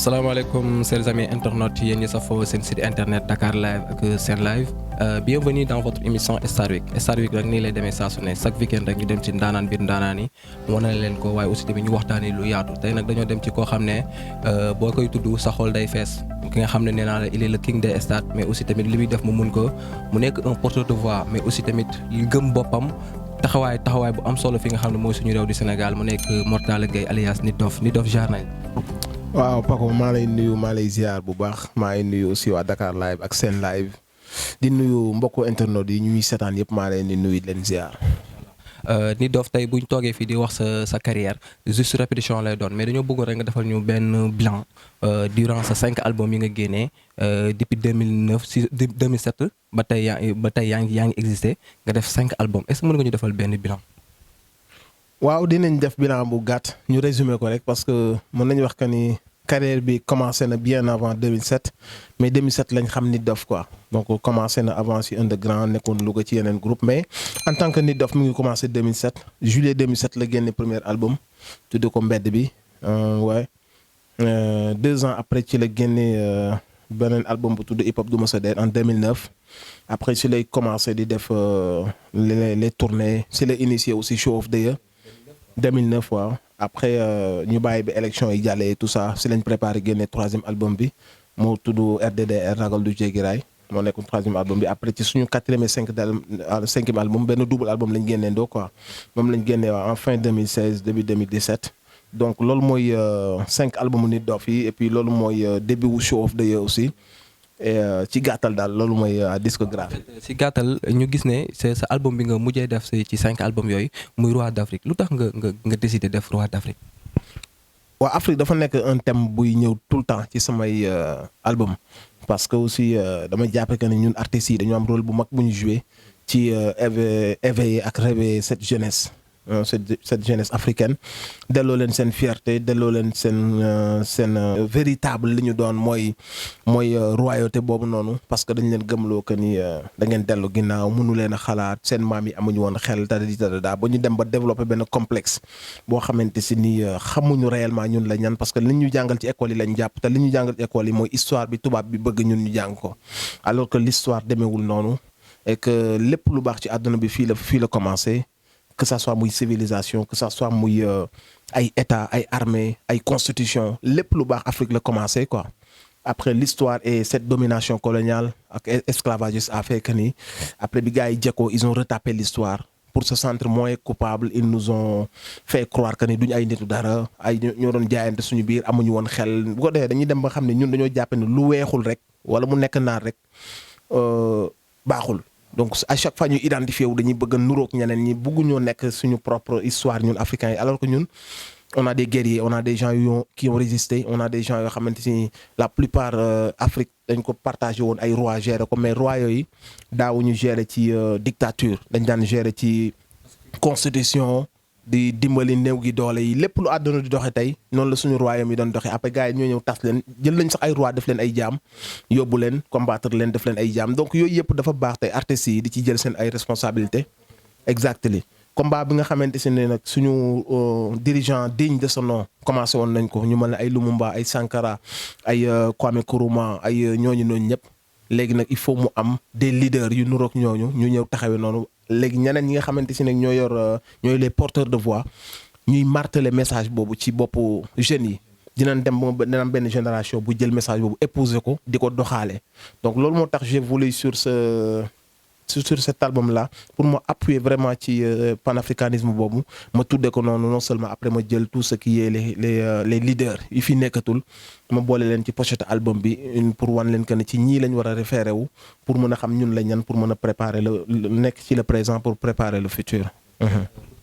Salaamaaleykum chers amis internautes yéen ñi safoo seen site internet Dakar Live ak Sen Live bienvenue dans votre émission Star Week rek nii lay demee saa su ne chaque weekend rek ñu dem ci ndaanaan biir ndaanaan yi wane leen ko waaye aussi tamit ñu waxtaanee lu yaatu tey nag dañoo dem ci koo xam ne boo koy tudd sa xol day fees ki nga xam ne nee naa la il est le king des stades mais aussi tamit li muy def mu mun ko mu nekk un porteur de voix mais aussi tamit li gëm boppam taxawaay bu am solo fi nga xam ne mooy suñu réew di Sénégal mu nekk Mor Talla Gueye alias Nit Doff jaar nañ. waaw Paco maa lay nuyu maa lay ziar bu baax maa ngi nuyu aussi waa Dakar Live ak Sen Live di nuyu mbokku internet yi ñuy seetaan yëpp maa leen di nuyu leen ziar. Nit Doff tey bu ñu toogee fii di wax sa carrière juste répétition lay doon mais dañoo bëggoon rek nga defal ñu benn bilan durant sa 5 albums yi nga génnee depuis 2009 si 2007 ba tey yaa ngi existé nga def 5 albums est-ce que mën nga ñu defal benn bilan. waaw dinañ def bilan bu gàtt ñu résumer ko rek parce que mën nañu wax que ni carrière bi commencé na bien avant 2007 mais 2007 lañ xam Nit Doff quoi donc commencé na avant si underground nekkoon Louga ci yeneen groupe mais en tant que Nit Doff mi ngi commencé 2007 juillet 2007 la génne premier album tudde ko Mbedd bi waaye 2 ans après ci la génne beneen album bu tudd Hip Hop du ma sa deet en 2009 après ci lay commencé di def les tournées ci la initié aussi Show of the Year 2009 waaw après ñu bàyyi bi élection yi jàllee tout ça si lañ préparé génne 3e album bi moo tudd RDDR ragal du jéggi raay moo nekkoon 3e album bi après ci suñu 4e et 5e album benn double album lañ génnee ndoo quoi moom lañ génnee waaw en fin 2016 début 2017 donc loolu mooy 5 albums Nit Doff yi et puis loolu mooy début wu Show of the Year aussi ci gàttal daal loolu mooy discographie. ci gàttal ñu gis ne c'est sa album bi nga mujjee def ci 5 albums yooyu muy Roi d'Afrique lu tax nga décidé def Roi d'Afrique. waaw Afrique dafa nekk un thème buy ñëw tout le temps ci samay album parce que aussi dama jàppe que ne ñun artistes yi dañu am rôle bu mag bu ñu joué ci éveiller ak réveiller cette jeunesse. cette jeunesse africaine delloo leen seen fierté delloo leen seen véritable li ñu doon mooy royauté boobu noonu parce que dañ leen gëmloo que ni da ngeen dellu ginnaaw mënu leen a xalaat seen maam yi amuñu woon xel tada ba ñu dem ba développer benn complexe boo xamante si ni xamuñu réellement ñun la ñan parce que li ñu jàngal ci école yi lañ jàpp te li ñu jàngal ci école yi mooy histoire bi tubaab bi bëgg ñun ñu jàng ko alors que l'histoire demeewul noonu et que lépp lu baax ci àdduna bi fii la commencé. Que ça soit muy civilisation que ça soit muy ay état ay armée ay constitution lépp lu baax Afrique la commencé quoi après l'histoire et cette domination coloniale ak esclavagiste a fait que ni après bi gars yi jekkoo ils ont retapé l'histoire pour se sentir moins coupable ils nous ont fait croire que ni duñu ay nitu dara ay ñoo doon jaayante suñu biir amuñu woon xel bu ko defee dañuy dem ba xam ne ñun dañoo jàppe ne lu weexul rek wala mu nekk naar rek baaxul. donc à chaque fois ñu identifié wu dañuy bëgg a nuroog ñeneen ñi bëgguñoo nekk suñu propre histoire ñun africains yi alors que ñun on a des guerriers on a des gens qui ont résisté on a des gens yoo xamante ni la plupart Afrique dañ ko partagé woon ay rois gérer ko mais rois yooyu daawuñu gérer ci dictature dañ daan gérer ci constitution di dimbali néew gi doole yi lépp lu àdduna di doxe tey noonu la suñu royaume yi doon doxe après gars yi ñoo ñëw tas leen jël nañ sax ay roi def leen ay jaam yóbbu leen combattre leen def leen ay jaam donc yooyu yëpp dafa baax tey artistes yi di ci jël seen ay responsabilités exactement combat bi nga xamante ne nag suñu dirigeant digne de son nom commencé woon nañ ko ñu mel ne ay Lumumba ay Sankara ay Kwame Nkrumah ay ñooñu ñëpp léegi nag il faut mu am des leaders yu nuroog ñooñu ñu ñëw taxawee noonu léegi ñeneen ñi nga xamante si nag ñoo yor ñooy les porteurs de voix ñuy marteler message boobu ci boppu jeunes yi dinañ dem ba dina am benn génération bu jël message boobu épouser ko di ko doxaale donc loolu moo tax j'ai voulu sur cet album là pour ma appuyer vraiment ci panafricanisme boobu ma tuddee ko noonu non seulement après ma jël tout ce qui est les leaders yi fi nekkatul ma boole leen ci pochette album bi pour wan leen que ne ci ñii lañ war a référé wu pour mën a xam ñun la ñan pour mën a préparer nekk ci le présent pour préparer le futur.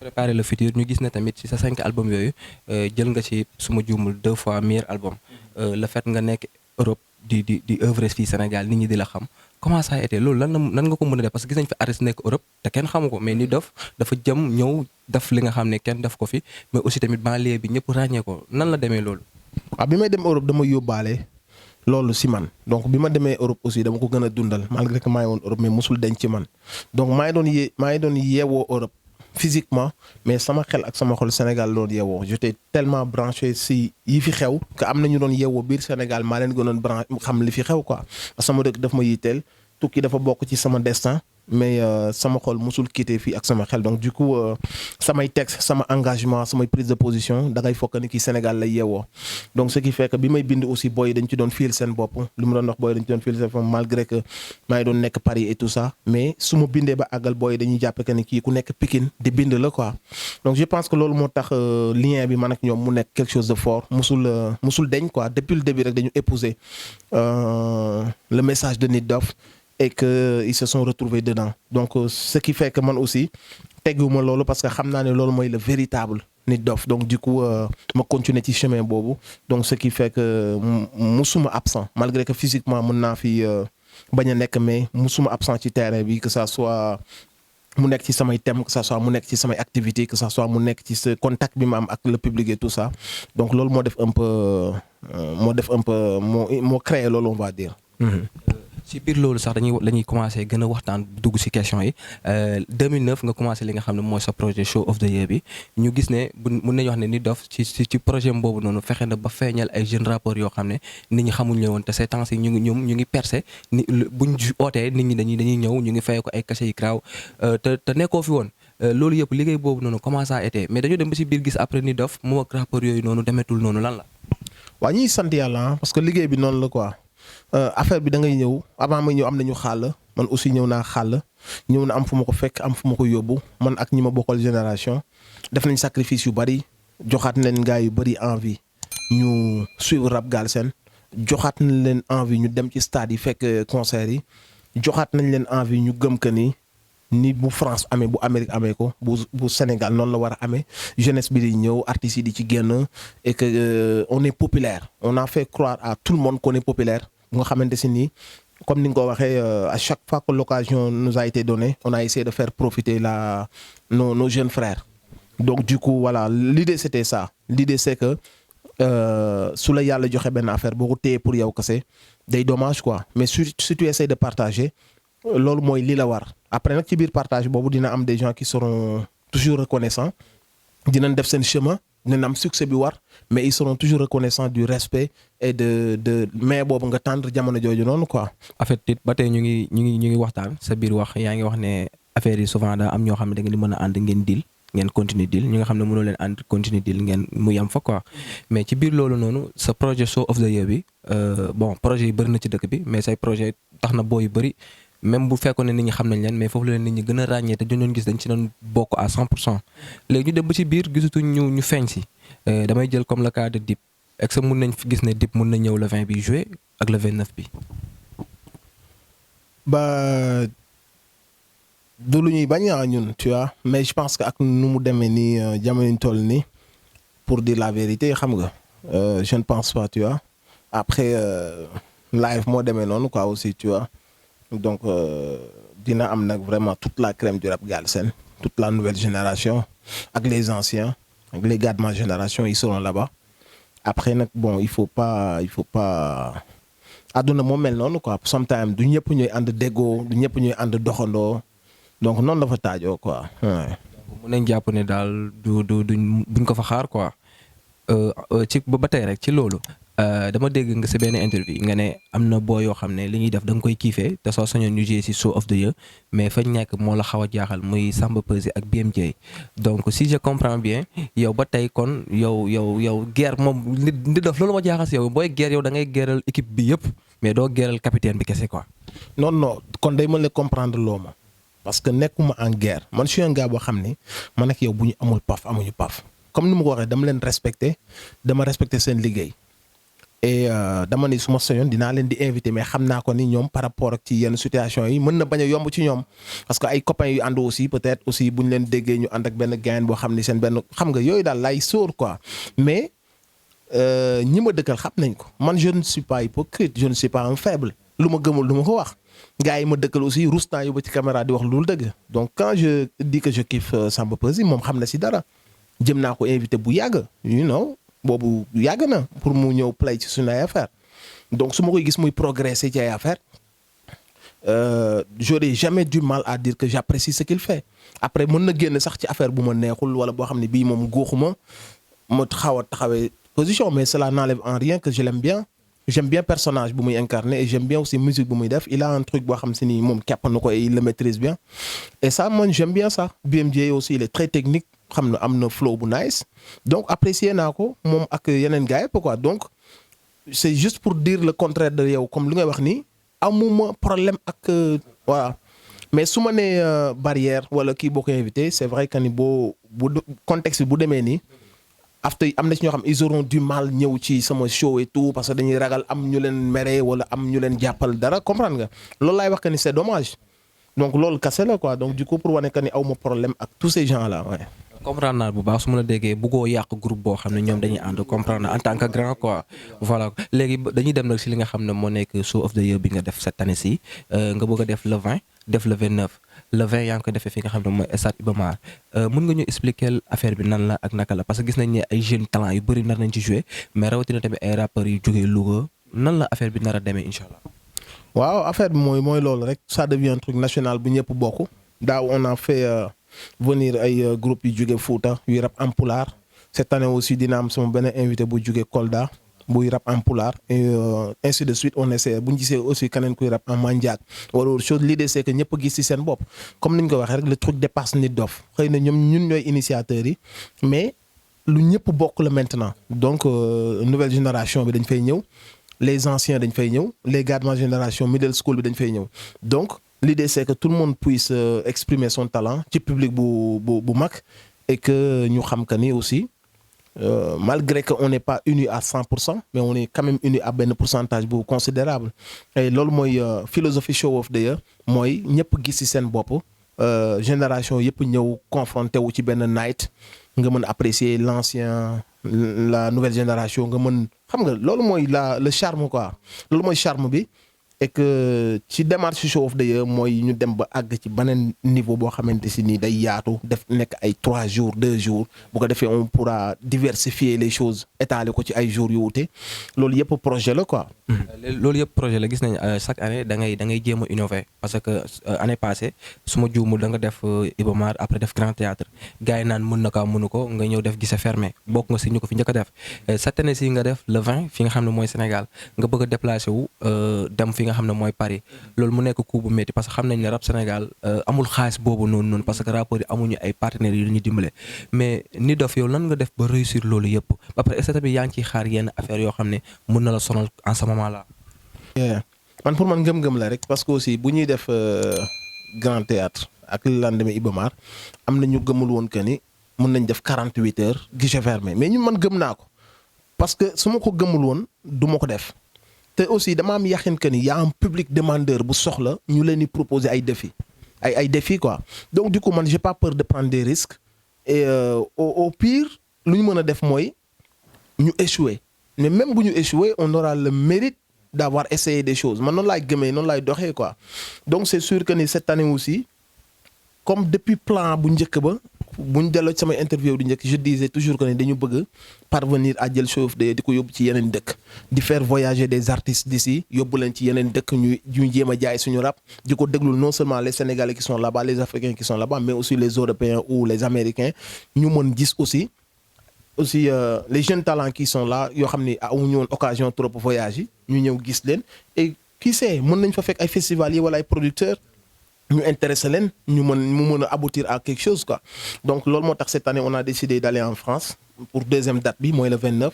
préparer le futur ñu gis ne tamit ci sa 5 albums yooyu jël nga ci suma juumul 2 fois meilleur album le fait nga nekk Europe di œuvre fii Sénégal nit ñi di la xam. comment ça a été loolu nan nga ko mën a def parce que gis nañ fi artiste nekk Europe te kenn xamu ko mais Nit Doff dafa jëm ñëw def li nga xam ne kenn def ko fi mais aussi tamit banlieue bi ñëpp ràññee ko nan la demee loolu. waaw bi may dem Europe dama yóbbaale loolu si man donc bi ma demee Europe aussi dama ko gën a dundal malgré que maa ngi woon Europe mais mosul denc ci man donc maa ngi doon yeewoo Europe physiquement mais sama xel ak sama xol Sénégal loolu yeewoo j'étais tellement branché si yi fi xew que am na ñu doon yeewoo biir Sénégal maa leen gënoon branché xam li fi xew quoi sama dëkk daf ma yitteel tukki dafa bokk ci sama destin mais sama xol musul quitté fii ak sama xel donc du coup samay texte sama engagement samay prise de position da ngay fokk ni kii Sénégal lay yeewoo donc ce qui fait que bi may bind aussi booy dañ ci doon fiil seen bopp li mu doon wax booy dañ ci doon fiil seen bopp malgré que maa ngi doon nekk Paris et tout ça mais su ma bindee ba àggal booy dañuy jàppe que ni kii ku nekk Pikine di bind la quoi donc je pense que loolu moo tax lien bi man ak ñoom mu nekk quelque chose de fort musul deñ quoi depuis le début rek dañu épouser le message de Nit Doff et que ils se sont retrouvés dedans donc ce qui fait que man aussi tegguwuma loolu parce que xam naa ne loolu mooy le véritable Nit Doff donc du coup ma continuer ci chemin boobu donc ce qui fait que musuma absent malgré que physiquement mën naa fi bañ a nekk mais musuma absent ci terrain bi que ça soit mu nekk ci samay thèmes que ça soit mu nekk ci samay activités que ça soit mu nekk ci ce contact bi ma am ak le public et tout ça donc loolu moo def un peu moo créé loolu on va dire. ci biir loolu sax dañuy commencé gën a waxtaan dugg ci question yi 2009 nga commencé li nga xam ne mooy sa projet show of the year bi ñu gis ne mun nañu wax ne Nit Doff ci projet boobu noonu fexe na ba feeñal ay jeunes rappeurs yoo xam ne nit ñi xamuñ leen woon te ces temps-ci ñu ngi percé ni buñ ootee nit ñi dañuy ñëw ñu ngi fay ko ay cachet yi graaw te nekkoo fi woon loolu yëpp liggéey boobu noonu comment ça a été mais dañoo dem ba ci biir gis après Nit Doff moom ak rappeurs yooyu noonu demetul noonu lan la. waaw ñuy sant yàlla parce que liggéey bi noonu la quoi. affaire bi da ngay ñëw avant may ñëw am nañu xàll man aussi ñëw naa xàll ñëw na am fu ma ko fekk am fu ma ko yóbbu man ak ñi ma bokkal génération def nañ sacrifice yu bari joxaat nañ gars yu bari envie ñu suivre rap Galsen joxaat nañ leen envie ñu dem ci stade yi fekk concert yi joxaat nañ leen envie ñu gëm que ni bu France amee bu Amérique amee ko bu Sénégal noonu la war a amee jeunesse bi di ñëw artistes yi di ci génn et que on est populaire on a fait croire à tout le monde qu'on est populaire nga xamante si nii comme ni nga ko waxee à chaque fois que l'occasion nous a été donnée on a essayé de faire profiter nos jeunes frères donc du coup voilà l'idée c'était ça l'idée c'est que su la yàlla joxe benn affaire boo ko téye pour yow kese day dommage quoi mais si tu essaies de partager loolu mooy li la war après nag ci biir partage boobu dina am des gens qui seront toujours reconnaissants dinañ def seen chemin dinañ am succès bi war mais ils seront toujours reconnaissants du respect et de mais boobu nga tendre jamono jooju noonu quoi. en fait it ba tey ñu ngi waxtaan sa biir wax yaa ngi wax ne affaire yi souvent daa am ñoo xam ne da ngeen di mën a ànd ngeen deal ngeen continuer deal ñi nga xam ne mënoo leen ànd continuer deal ngeen mu yam fa quoi mais ci biir loolu noonu sa projet show of the year bi bon projet yi bëri na ci dëkk bi mais say projet tax na boo yu bëri. même bu fekkoon ne nit ñi xam nañ leen mais foofu la leen nit ñi gën a ràññee te dañu doon gis dañ ci doon bokk à 100% léegi ñu dem ba ci biir gisatuñ ñu feeñ si damay jël comme le cas de Dip est-ce que mun nañ fi gis ne Dip mun na ñëw le 20 bi jouer ak le 29 bi. ba du lu ñuy bañ ñun tu vois mais je pense que ak nu mu demee nii jamono ñu toll nii pour dire la vérité xam nga je ne pense pas tu vois après live moo demee noonu quoi aussi tu vois. donc dina am nag vraiment toute la crème du rap Galsen toute la nouvelle génération ak les anciens ak les gars de ma génération ils seront là-bas après nag bon il faut pas àdduna moo mel noonu quoi sometimes du ñëpp ñooy ànd déggoo du ñëpp ñooy ànd doxandoo donc noonu dafa taajoo quoi. mun nañ jàpp ne daal buñ ko fa xaar quoi ci ba tey rek ci loolu. dama dégg nga sa benn interview nga ne am na boo yoo xam ne li ñuy def da nga koy kiifee te soo sañoon ñu jiyee si show of the year mais fañ nekk moo la xaw a jaaxal muy Samba Peuzzi ak BMJ donc si je comprends bien yow ba tey kon yow guerre moom Nit Doff loolu ma jaaxal si yow booy guerre yow da ngay guerral équipe bi yëpp mais doo guerral capitaine bi kese quoi. non kon day mën a comprendre loo ma parce que nekkuma en guerre man je suis un gars boo xam ni man ak yow bu ñu amul paf amuñu paf comme ni ma ko waxee dama leen respecter seen liggéey. et dama ni su ma soñoon dinaa leen di invité mais xam naa ko ni ñoom par rapport ak ci yenn situation yi mën na bañ a yomb ci ñoom parce que ay copains yu ànd aussi peut-être aussi bu ñu leen déggee ñu ànd ak benn gain boo xam ni seen benn xam nga yooyu daal lay sóor quoi mais ñi ma dëkkal xam nañ ko man je ne suis pas hypocrite je ne suis pas un faible lu ma gëmul lu ma ko wax gars yi ma dëkkal aussi rus naa yu ba ci caméra di wax loolu dëgg donc quand je dis que je kiffe Samba Peuzzi moom xam na si dara jëm naa ko invité bu yàgg you know boobu yàgg na pour mu ñëw play ci suñu ay affaire donc su ma koy gis muy progresser ci ay affaire j'aurais jamais du mal à dire que j'apprécie ce qu'il fait. Après mën na génn sax ci affaire bu ma neexul wala boo xam ne bii moom góoxuma ma xaw a taxawee position, mais cela n'enlève en rien que je l'aime bien. J'aime bien personnage bu muy incarné et j'aime bien aussi musique bu muy def. Il a un truc boo xam si ni moom képp na ko et il le maîtrise bien. Et ça, moi j'aime bien ça. BMJ aussi, il est très technique, xam na am na flow bu nice. Donc apprécier naa ko moom ak yeneen gars yi quoi. Donc c'est juste pour dire le contraire de yow comme li ngay wax nii amuma problème ak voilà. Mais su ma nee barrière wala kii boo ko invité c'est vrai que ni bu contexte bi bu demee nii. After am na ci ñoo xam ils auront du mal ñëw ci sama show et tout parce que dañuy ragal am ñu leen mere wala am ñu leen jàppal dara comprendre nga loolu laay wax que ni c'est dommage donc loolu kase la quoi donc du coup pour wane que ni aw ma problème ak tous ces gens là ouais. comprendre naa bu baax su ma la déggee bëggoo yàq groupe boo xam ne ñoom dañuy ànd comprendre en tant que grand quoi voilà léegi dañuy dem nag si li nga xam ne moo nekk show of the year bi nga def cette année ci nga bëgg a def le 20 def le 29 le 20 yaa ngi ko defee fi nga xam ne mooy stade Iba Mar mën nga ñu expliquer affaire bi nan la ak naka la parce que gis nañ ne ay jeunes talents yu bëri nar nañ ci jouer mais rawatina tamit ay rappeurs yu jógee Louga nan la affaire bi nar a demee incha allah. waaw affaire bi mooy loolu rek ça devient un truc national bu ñëpp bokk daaw on a fait venir ay groupe yu jóge Fouta yuy rap en pulaar cette année aussi dina am sama benn invité bu jóge Kolda buy rap en pulaar et ainsi de suite on essaie bu ñu gisee aussi keneen kuy rap en manjaak wala autre chose l'idée c'est que ñëpp gis ci seen bopp comme ni ñu ko waxee rek le truc dépasse nit dof xëy na ñun ñooy initiateurs yi mais lu ñëpp bokk la maintenant donc nouvelle génération bi dañ fay ñëw les anciens dañ fay ñëw les gars de ma génération middle school bi dañ fay ñëw donc l'idée c'est que tout le monde puisse exprimer son talent ci public bu mag et que ñu xam que ni aussi malgré que on n'est pas uni à 100% mais on est quand même uni à benn pourcentage bu considérable et loolu mooy philosophie show of the year mooy ñëpp gis ci seen bopp génération yëpp ñëw confronté wu ci benn night nga mën apprécier l'ancien la nouvelle génération nga mën xam nga loolu mooy le charme quoi loolu mooy charme bi et que ci démarche show of the year mooy ñu dem ba àgg ci beneen niveau boo xamante si nii day yaatu def nekk ay 3 jours 2 jours bu ko defee on pourra diversifier les choses étaler ko ci ay jours yu wute loolu yëpp projet la quoi. loolu yëpp projet la gis nañ chaque année da ngay jéem a innover parce que année passée su ma juumul da nga def Iba Mar après def Grand Théâtre gars yi naan mën na kaa mënu ko nga ñëw def guichet fermé bokk nga si ñu ko fi njëkk a def cette année si nga def le 20 fi nga xam ne mooy Sénégal nga bëgg a déplacé wu dem fi nga xam ne mooy Paris loolu mu nekk coup bu métti parce que xam nañ ne rap Sénégal amul xaalis boobu noonu parce que rappeurs yi amuñu ay partenaires yu ñu dimbale mais Nit Doff yow lan nga def ba réussir loolu yëpp ba pare est-ce que tamit yaa ngi ciy xaar yenn affaire yoo xam ne mën na la sonal en ce moment là. man pour man ngëm-ngëm la rek parce que aussi bu ñuy def Grand Théâtre ak le lendemain Iba Mar am na ñu gëmul woon que ni mën nañ def 48 heures guichet fermé mais ñun man gëm naa ko parce que su ma ko gëmul woon du ma ko def. te aussi dama am yaxin que ni y a un public demandeur bu soxla ñu leen di proposer ay défis ay défis quoi donc du coup man j'ai pas peur de prendre des risques et au pire lu ñu mën a def mooy ñu échouer mais même bu ñu échouer on aura le mérite d'avoir essayé des choses man noonu laay gëmee noonu laay doxee quoi donc c'est sûr que ni cette année aussi comme depuis plan bu njëkk ba bu ñu delloo ci samay interview di njëkk je disais toujours que ni dañu bëgg parvenir à jël show of the year di ko yóbbu ci yeneen dëkk di faire voyager des artistes d'ici yóbbu leen ci yeneen dëkk ñu jéem a jaay suñu rap di ko déglul non seulement les Sénégalais qui sont là-bas les Africains qui sont là-bas mais aussi les Européens ou les Américains ñu mën gis aussi les jeunes talents qui sont là yoo xam ni amuñu woon occasion trop voyage yi ñu ñëw gis leen et qui sait mën nañ fa fekk ay festivaliers wala ay producteurs ñu intéressé leen mu mën a aboutir à quelque chose quoi donc loolu moo tax cette année on a décidé d'aller en France pour deuxième date bi mooy le 29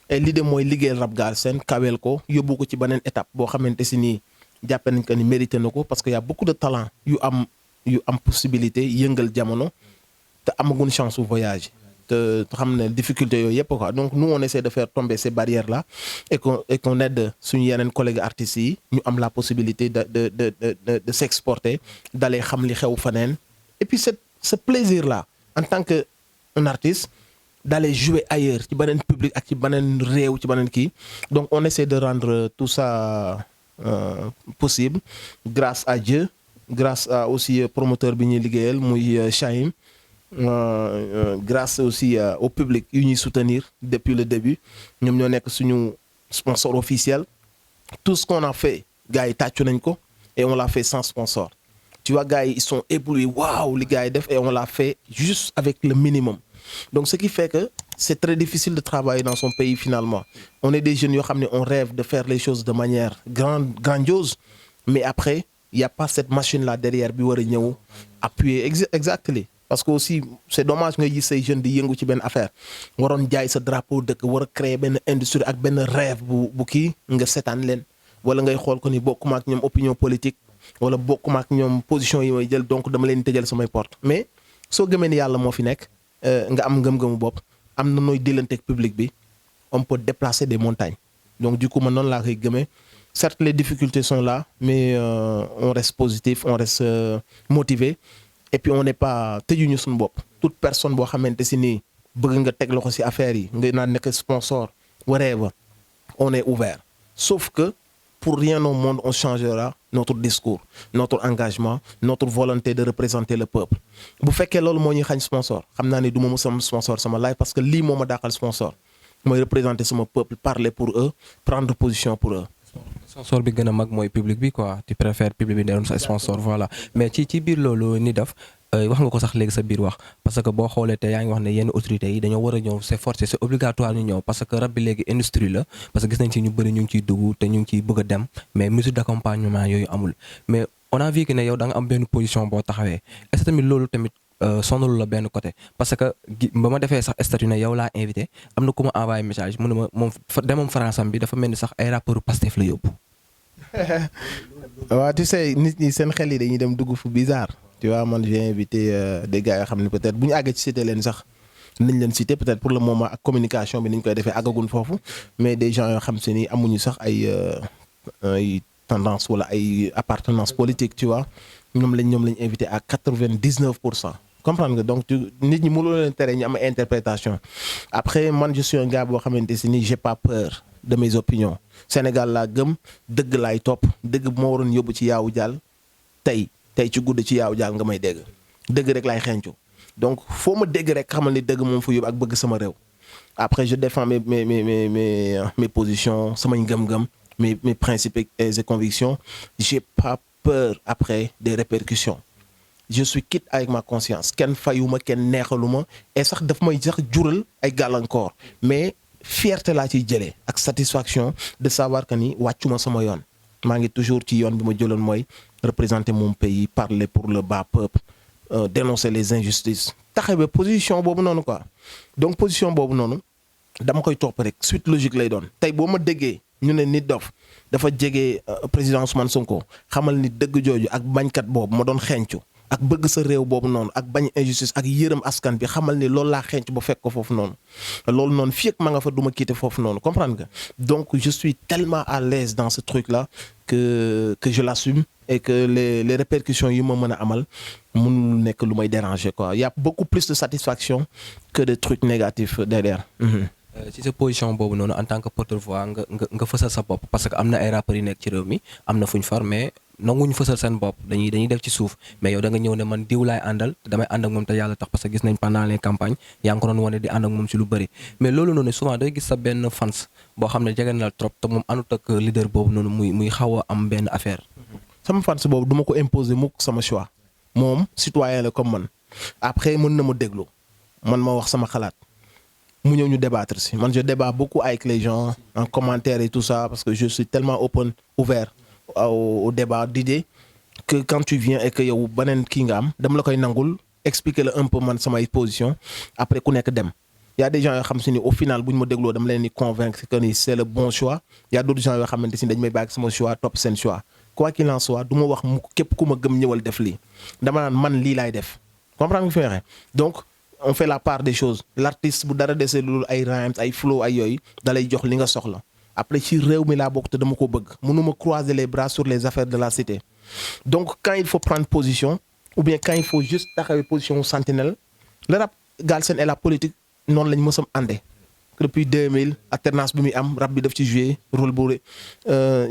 et l'idée mooy liggéeyal rap Galsen kawel ko yóbbu ko ci beneen étape boo xamante si nii jàppe nañ ko ni mérité na ko parce que y a beaucoup de talent yu am possibilité yëngal jamono te amaguñ chance su voyage te xam ne difficulté yooyu yëpp quoi donc nous on essaie de faire tomber ces barrières là et qu'on aide suñu yeneen collègues artistes yi ñu am la possibilité de s'exporter d'aller xam li xew faneen et puis ce plaisir là en tant que un artiste d'aller jouer ailleurs ci beneen public ak ci beneen réew ci beneen kii donc on essaie de rendre tout ça possible grâce à Dieu grâce à aussi promoteur bi ñuy liggéeyal muy Chaim grâce aussi au public yu ñuy soutenir depuis le début ñoom ñoo nekk suñu sponsor officiel tout ce qu'on a fait gars yi tàccu nañ ko et on l'a fait sans sponsor. Tu vois, gars, ils sont éblouis. Waouh, les gars, et on l'a fait juste avec le minimum. Donc, ce qui fait que c'est très difficile de travailler dans son pays finalement. On est des jeunes, on rêve de faire les choses de manière grandiose, mais après, il n'y a pas cette machine-là derrière qui va appuyer. Exactement. Parce que aussi, c'est dommage que ces jeunes qui sont dans une affaire. Ils ont ce drapeau, de créer une industrie avec un rêve qui est cette année. Wala ngay xol ko ni bokkuma ak ñom opinion politique wala bokkuma ak ñom position yi may jël donc dama leen tëjal samay porte mais soo gëmee ni yàlla moo fi nekk nga am ngëm-ngëmu bopp am na nooy dilanteeg public bi on peut déplacer des montagnes donc du coup man noonu laa koy gëmee certes les difficultés sont là mais on reste positif on reste motivé et puis on n'est pas tëjuñu suñu bopp toute personne boo xamante si nii bëgg nga teg loxo si affaire yi nga naan nekk sponsor whatever on est ouvert sauf que pour rien au monde, on changera notre discours, notre engagement, notre volonté de représenter le peuple. Vous faites que l'on est sponsor. Je sais que je suis sponsor sur ma live parce que c'est ce que je sponsor. Je représenter mon peuple, parler pour eux, prendre position pour eux. Sponsor bi gëna mag moy public bi quoi tu préfères public bi doon sa sponsor voilà mais ci biir loolu ni def wax nga ko sax léegi sa biir wax parce que boo xoolee te yaa ngi wax ne yenn autorités yi dañoo war a ñëw c'est forcé c'est obligatoire ñu ñëw parce que rap bi léegi industrie la parce que gis nañ ci ñu bëri ñu ngi ciy dugg te ñu ngi ciy bëgg a dem mais mesure d'accompagnement yooyu amul mais on a vu que ne yow da nga am benn position boo taxawee est-ce que tamit loolu tamit sonal la benn côté parce que ba ma defee sax statut ne yow laa invité am na ku ma envoyé message mu ne ma moom demam France am bi dafa mel ni sax ay rappeurs Pastef la yóbbu. waaw tu sais nit ñi seen xel yi dañuy dem dugg fu bizarre tu vois man j'ai invité des gars yoo xam ne peut-être bu ñu àggee ci cité leen sax nañ leen cité peut-être pour le moment ak communication bi ni ñu koy defee àggagun foofu mais des gens yoo xam se ni amuñu sax ay tendance wala ay appartenance politique tu vois ñoom lañ invité à 99%. comprendre nga donc nit ñi mënuloo leen tere ñu am interprétation après man je suis un gars boo xamante si ni j'ai pas peur de mes opinions Sénégal laa gëm dëgg laay topp dëgg bu ma waroon yóbbu ci yaawu jàll tey ci guddi ci yaawu jàll nga may dégg dëgg rek laay xencu donc foo ma dégg rek xamal ni dëgg moom fa yóbbu ak bëgg sama réew après je défends mes positions samay ngëm-ngëm mes principes et convictions j'ai pas peur après des répercussions je suis quitte avec ma conscience kenn fayuma kenn neexaluma et sax daf may sax jural ay gàllankoor mais fierté laa ciy jëlee ak satisfaction de savoir que ni wàccuma sama yoon maa ngi toujours ci yoon bi ma jëloon mooy représenter mon pays parler pour le bas peuple dénoncer les injustices taxawee position boobu noonu quoi donc position boobu noonu dama koy topp rek suite logique lay doon tey boo ma déggee ñu ne Nit Doff dafa jege président Ousmane Sonko xamal ni dëgg jooju ak bañkat boobu ma doon xencu ak bëgg sa réew boobu noonu ak bañ injustice ak yërëm askan bi xamal ni loolu laa xenc ba fekk ko foofu noonu loolu noonu fii ak ma nga fa du ma quitter foofu noonu comprendre nga donc je suis tellement à l'aise dans ce truc là que je l'assume et que les répercussions yi ma mën a amal mënul nekk lu may déranger quoi il y a beaucoup plus de satisfaction que de trucs négatifs derrière. ci sa position boobu noonu en tant que porte-voix nga fësal sa bopp parce que am na ay rappeurs yi nekk ci réew mi am na fu ñu far mais nanguñu fësal seen bopp dañuy def ci suuf mais yow da nga ñëw ne man diw laay àndal te damay ànd ak moom te yàlla tax parce que gis nañ pendant les campagnes yaa ngi ko doon wane di ànd ak moom ci lu bëri mais loolu noonu souvent day gis sa benn fans boo xam ne jege na la trop te moom àndut ak leader boobu noonu muy xaw a am benn affaire. sama fans boobu du ma ko imposer mukk sama choix moom citoyen la comme man après mën na ma déglu man ma wax sama xalaat mu ñëw ñu débattre si man je débat beaucoup avec les gens en commentaire et tout ça parce que je suis tellement ouvert au débat d'idées que quand tu viens et que yow beneen kii nga am dama la koy nangul expliquer la un peu man samay position après ku nekk dem y a des gens yoo xam si ni au final bu ñu ma dégloo dama leen di convaincre que ni c'est le bon choix y a d'autres gens yoo xamante si dañu may bàyyi sama choix topp seen choix quoi qu'il en soit du ma wax mu képp ku ma gëm ñëwal def lii dama naan man lii laay def comprendre nga fi waxee donc on fait la part des choses l'artiste bu dara desee loolu ay rhymes ay flow ay yooyu dalay jox li nga soxla après ci réew mi laa bokk te dama ko bëgg mënuma croiser les bras sur les affaires de la cité donc quand il faut prendre position ou bien quand il faut juste taxawee position sentinelle le rap Galsen et la politique noonu lañ mësam àndee depuis 2000 alternance bi muy am rap bi daf ci jouer rôle bu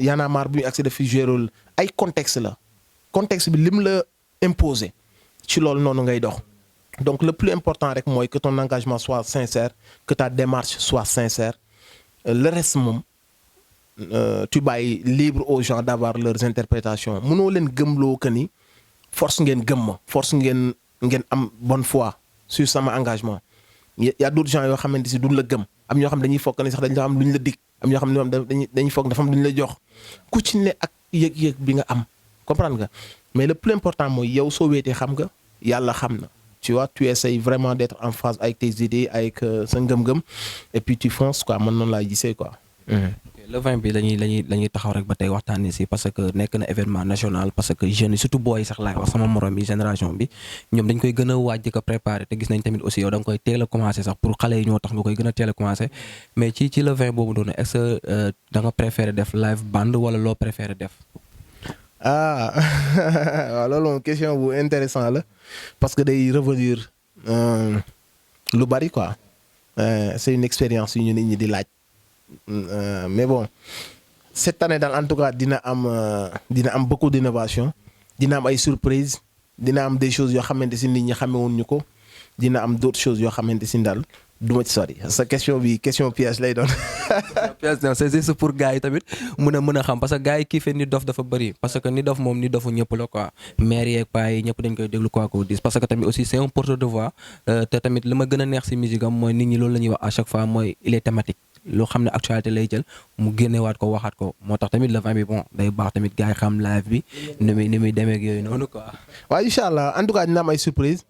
Y'en a marre bi muy accès daf ci jouer rôle ay contexte la contexte bi lim la imposé ci loolu noonu ngay dox donc le plus important rek mooy que ton engagement soit sincère que ta démarche soit sincère le reste moom tu bàyyi libre aux gens d'avoir leurs interprétations mënoo leen gëmloo que ni force ngeen gëm ma force ngeen am bonne foi sur sama engagement y a d'autres gens yoo xamante si duñ la gëm am ñoo xam dañuy foog ni sax dañ la am lu ñu la dig am ñoo xam ne moom dañuy foog dafa am lu ñu la jox ku ci ne ak yëg-yëg bi nga am comprendre nga mais le plus important mooy yow soo weetee xam nga yàlla xam na tu vois tu essayes vraiment d'être en phase avec tes idées avec sa ngëm-ngëm et puis tu fonces quoi man noonu laa gisee quoi. le 20 bi lañuy taxaw rek ba tey waxtaanee si parce que nekk na événement national parce que jeunes yi surtout booy sax laay wax sama morom yi génération bi ñoom dañ koy gën a waaj di ko préparer te gis nañ tamit aussi yow da nga koy teel a commencé sax pour xale yi ñoo tax nga koy gën a teel a commencé mais ci le 20 boobu noonu est-ce que da nga préféré def live band wala loo préféré def. waaw loolu moom question bu intéressant la parce que day revenir lu bari quoi c'est une expérience yu ñu nit ñi di laaj. Mais bon cette année daal en tout cas dina am beaucoup d'innovation dina am ay surprise dina am des choses yoo xamante si nit ñi xamewuñ ñu ko dina am d'autres choses yoo xamante si daal du ma ci sori sa question bi question piège lay doon. piège non c'est juste pour gars yi tamit mën a xam parce que gars yi kii fait Nit Doff dafa bëri parce que Nit Doff moom Nit Doffu ñëpp la quoi maire yeeg paa yi ñëpp dañ koy déglu quoi qu'on dise parce que tamit aussi c'est un porteur de voix te tamit li ma gën a neex si musique am mooy nit ñi loolu la ñuy wax à chaque fois mooy il est thématique. loo xam ne actualité lay jël mu génnewaat ko waxaat ko moo tax tamit le 20 bi bon day baax tamit gars yi xam live bi ni muy demee ak yooyu noonu quoi. waaw incha allah en tout cas dina am ay surprise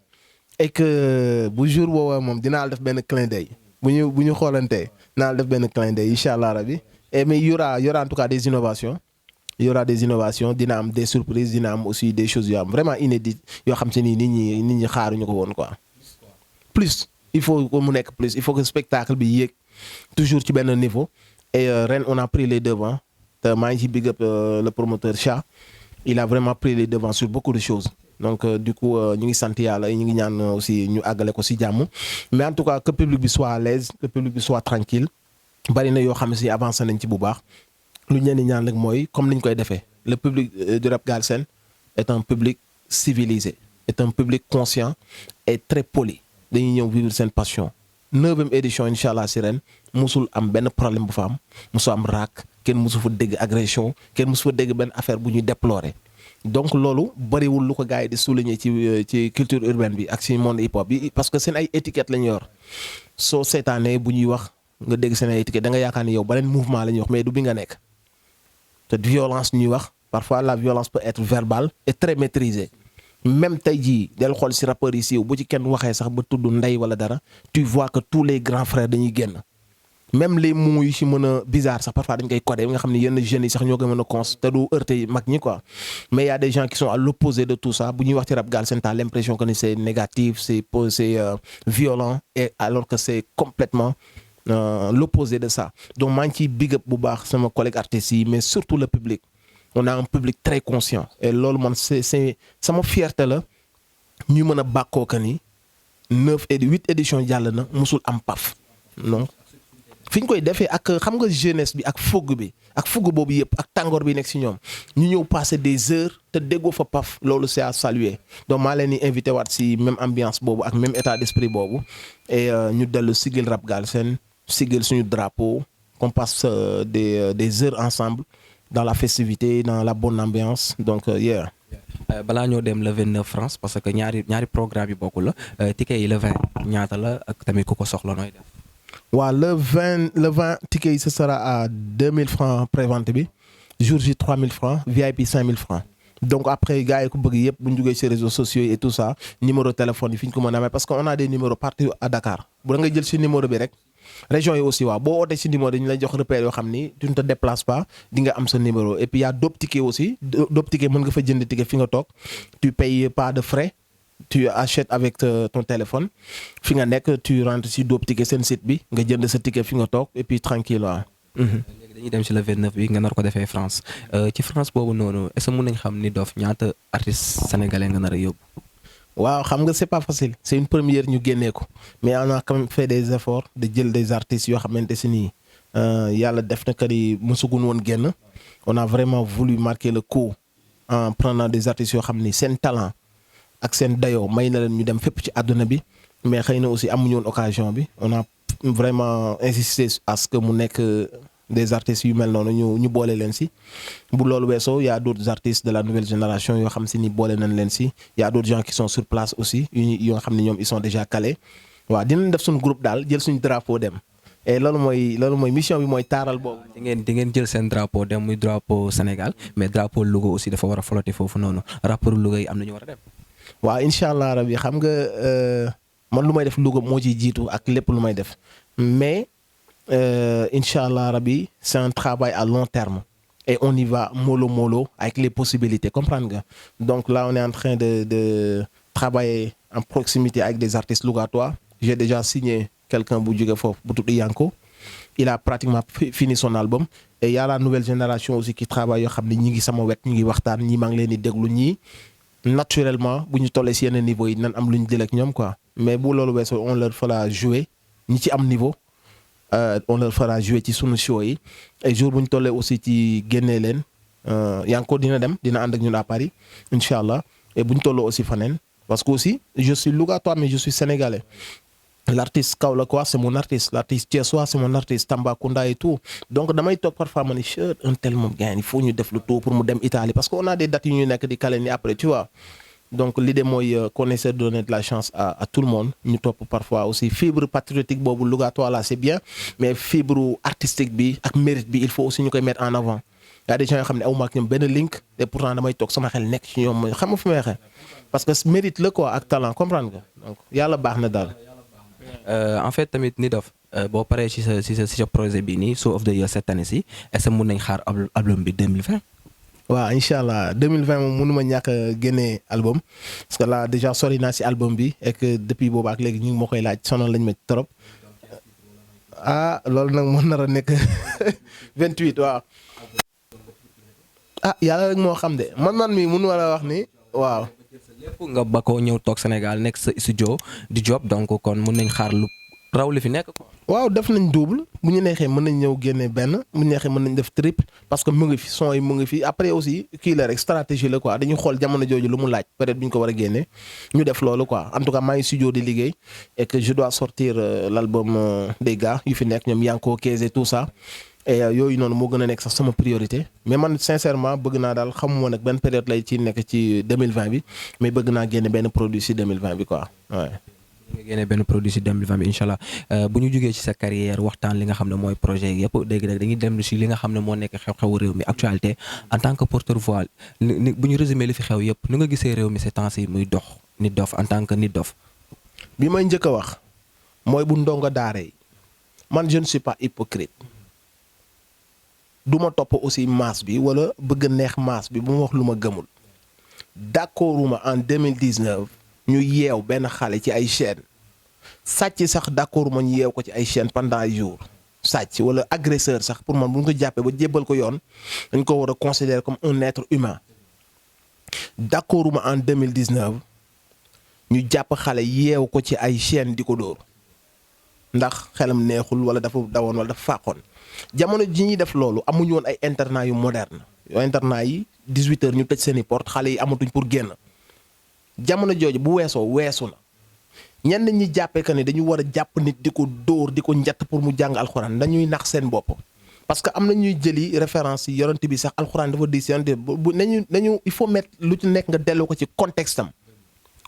et que bu jour boobu moom dinaa def benn clin d'œil bu ñu xoolantee dinaa def benn clin d'œil incha allah rabi et mais y aura en tout cas des innovations dina am des surprises dina am aussi des choses yoo am vraiment inédites yoo xam te ni nit ñi xaaruñu ko woon quoi. plus il faut que mu nekk plus il faut que spectacle bi yéeg. toujours ci benn niveau et ren on a pris les devants te maa ngi ci big up le promoteur Cha il a vraiment pris les devants sur beaucoup de choses donc du coup ñu ngi sant yàlla ñu ngi ñaan aussi ñu àggale ko ci jàmm mais en tout cas que public bi soit à l'aise que public bi soit tranquille bari na yoo xam ne ci avancé nañ ci bu baax lu ñu leen di ñaan rek mooy comme ni ñu koy defee le public du rap Galsen est un public civilisé est un public conscient et très poli dañuy ñëw vivre seen passion. 9e édition incha allah si ren musul am benn problème bu fa am musul am raak kenn musu fa dégg agression kenn musu fa dégg benn affaire bu ñuy déplorer donc loolu bariwul lu ko gars yi di souligner ci culture urbaine bi ak ci monde hip hop bi parce que seen ay étiquette la ñu yor soo seetaanee bu ñuy wax nga dégg seen ay étiquette da nga yaakaar ni yow beneen mouvement la ñuy wax mais du bi nga nekk te violence ñuy wax parfois la violence peut être verbale et très maîtrisée. Même tey jii del xool ci rappeurs yi siiw bu ci kenn waxee sax ba tudd ndey wala dara tu vois que tous les grands frères dañuy génn même les mots yu ci mën a bizarre sax parfois dañ koy codé nga xam ne yenn jeunes yi sax ñoo koy mën a cons te du heurter mag ñi quoi mais y a des gens qui sont à l'opposé de tout ça bu ñuy wax ci rap Galsen t'as l'impression que c'est négatif c'est violent et alors que c'est complètement l'opposé de ça donc maa ngi ciy big up bu baax sama collègue artistes yi mais surtout le public. On a un public très conscient et loolu man c'est sama fierté la ñu mën a bàkkoo que ni 8 éditions jàll na musul am paf non fi ñu koy defee ak xam nga jeunesse bi ak fougue boobu yëpp ak tàngoor bi nekk ci ñoom ñu ñëw passer des heures te déggoo fa paf loolu c'est à saluer donc maa leen di invité waat ci même ambiance boobu ak même état d'esprit boobu et ñu dellu sigil rap Galsen sigil suñu drapeau qu'on passe des heures ensemble. Dans la festivité dans la bonne ambiance donc yeah. balaa ñoo dem le 29 France parce que ñaari programme yi bokkul la ticket yi le 20 ñaata la ak tamit ku ko soxla nooy def. waaw le 20 ticket yi ce sera à 2000 francs prévente bi jour J 3000 francs VIP 5000 francs donc après gars yi ko bëgg yëpp bu ñu jógee ci réseaux sociaux et tout ça numéro téléphone yi fi ñu ko mën a amee parce que on a des numéros partout à Dakar bu da ngay jël ci numéro bi rek. région yi aussi waaw boo ootee ci numéro dañu lay jox repère yoo xam ni tu ne te déplaces pas di nga am sa numéro et puis y a d'autres tickets aussi d'autres tickets mën nga fa jënd ticket fi nga toog tu payes pas de frais tu achètes avec ton téléphone fi nga nekk tu rentres ci d'autres tickets seen site bi nga jënd sa ticket fi nga toog et puis tranquille waaw. léegi dañuy dem ci le 29 bi nga nar ko defee France ci France boobu noonu est-ce que mën nañ xam Nit Doff ñaata artistes sénégalais nga nar a yóbbu. waaw xam nga c'est pas facile c'est une première ñu génnee ko mais on a quand même fait des efforts de jël des artistes yoo xamante ci nii yàlla def na que ni mësugun woon génn on a vraiment voulu marquer le coup en prenant des artistes yoo xam ni seen talent ak seen dayoo may na leen ñu dem fépp ci àdduna bi mais xëy na aussi amuñu woon occasion bi on a vraiment insisté à ce que mu nekk des artistes yu mel noonu ñu boole leen si. bu loolu weesoo y a d'autres artistes de la nouvelle génération yoo xam si ni boole nañ leen si y a d'autres gens qui sont sur place aussi yoo xam ne ñoom ils sont déjà calés waaw dinañ def suñu groupe daal jël suñu drapeau dem. et loolu mooy mission bi mooy taaral boobu. di ngeen jël seen drapeau dem muy drapeau Sénégal mais drapeau Louga aussi dafa war a flotter foofu noonu rapport Louga yi am na ñu war a dem. waaw incha allah rabi xam nga man lu may def Louga moo ciy jiitu ak lépp lu may def mais incha allah rabi c'est un travail à long terme et on y va mollo avec les possibilités comprendre nga donc là on est en train de travailler en proximité avec des artistes lougatois. J'ai déjà signé quelqu'un bu jóge foofu bu tudd Yanko il a pratiquement fini son album et il y a la nouvelle génération aussi qui travaille yoo xam ne ñi ngi sama wet ñu ngi waxtaan ñii maa ngi leen di déglu ñii naturellement bu ñu tollee si yenn niveau yi nan am lu ñu jël ak ñoom quoi mais bu loolu weesoo on leur fera jouer ñi ci am niveau on leur fera jouer ci sunu show yi et jour bu ñu tollee aussi ci génnee leen Yanko dina ànd ak ñun à Paris incha allah et bu ñu tolloo aussi faneen parce que aussi je suis lougatois mais je suis sénégalais. L'artiste kaolackois c'est mon artiste, l'artiste thiessois c'est mon artiste, Tambacounda et tout. Donc damay toog parfois ma ni un tel moom gars il faut ñu def le tour pour mu dem Italie parce que on a des dates yu ñu nekk di kale ni après tu vois. Donc l'idée mooy qu'on essaie de donner de la chance à tout le monde ñu topp parfois aussi fibre patriotique boobu lougatois là c'est bien mais fibre artistique bi ak mérite bi il faut aussi ñu koy mettre en avant. Y a des gens yoo xam ne awma ak ñoom benn link et pourtant damay toog sama xel nekk ci ñoom xam nga fi may waxee parce que mérite la quoi ak talent comprendre nga donc yàlla baax na daal. En fait tamit Nitdoff boo paree ci sa projet bi nii Show of the Year cette année ci est-ce que mun nañ xaar album bi 2020. waaw incha allah 2020 moom mënuma ñàkk a génnee album parce que là déjà sori naa ci album bi et que depuis boobu ak léegi ñu ngi ma koy laaj sonal lañ ma trop loolu nag mën nar a nekk 28 waaw. Yàlla rek moo xam de man mi mënu war a wax ni waaw. lépp nga ba ko ñëw toog Sénégal nekk sa studio di job donc kon mën nañ xaar lu raw li fi nekk quoi. waaw def nañ double bu ñu neexee mën nañ ñëw génne benn bu ñu neexee mën nañ def triple parce que mu ngi fi son yi mu ngi fi après aussi kii la rek stratégie la quoi dañuy xool jamono jooju lu mu laaj peut-être bu ñu ko war a génne ñu def loolu quoi en tout cas maa ngi studio di liggéey et que je dois sortir l'album des gars yu fi nekk ñoom Yanko Kézé tout ça. et yooyu noonu moo gën a nekk sax sama priorité mais man sincèrement bëgg naa daal xamuma nag benn période lay ci nekk ci 2020 bi mais bëgg naa génne benn produit ci 2020 bi quoi waaw. nga génne benn produit ci 2020 bi incha allah bu ñu jugee ci sa carrière waxtaan li nga xam ne mooy projet yi yëpp dégg dañuy dem ci li nga xam ne moo nekk xew-xewu réew mi actualité en tant que porteur-voix bu ñu résumé li fi xew yëpp nu nga gisee réew mi ces temps yi muy dox Nitdoff en tant que Nitdoff. bi may njëkk a wax mooy bu ndongo daara yi man je ne suis pas hypocrite. du ma topp aussi masse bi wala bëgg neex masse bi bu ma wax lu ma gëmul d'accorduma en 2019 ñu yeew benn xale ci ay chaîne sàcc sax d'accorduma ñu yeew ko ci ay chaîne pendant ay jours sàcc wala agresseur sax pour man bu ñu ko jàppee ba jébbal ko yoon dañ ko war a considérer comme un être humain d'accorduma en 2019 ñu jàpp xale yeew ko ci ay chaîne di ko dóor ndax xelam neexul wala dafa dawoon wala dafa fàqoon jamono ji ñuy def loolu amuñu woon ay internat yu moderne internat yi 18 heures ñu tëj seeni porte xale yi amatuñ pour génn jamono jooju bu weesoo weesu na ñenn ñi jàppee que ni dañu war a jàpp nit di ko dóor di ko njatt pour mu jàng alxuraan dañuy nax seen bopp parce que am na ñuy jëli référence yi yonent bi sax alxuraan dafa di yonent bu nañu il faut mettre lu ci nekk nga delloo ko ci contexte am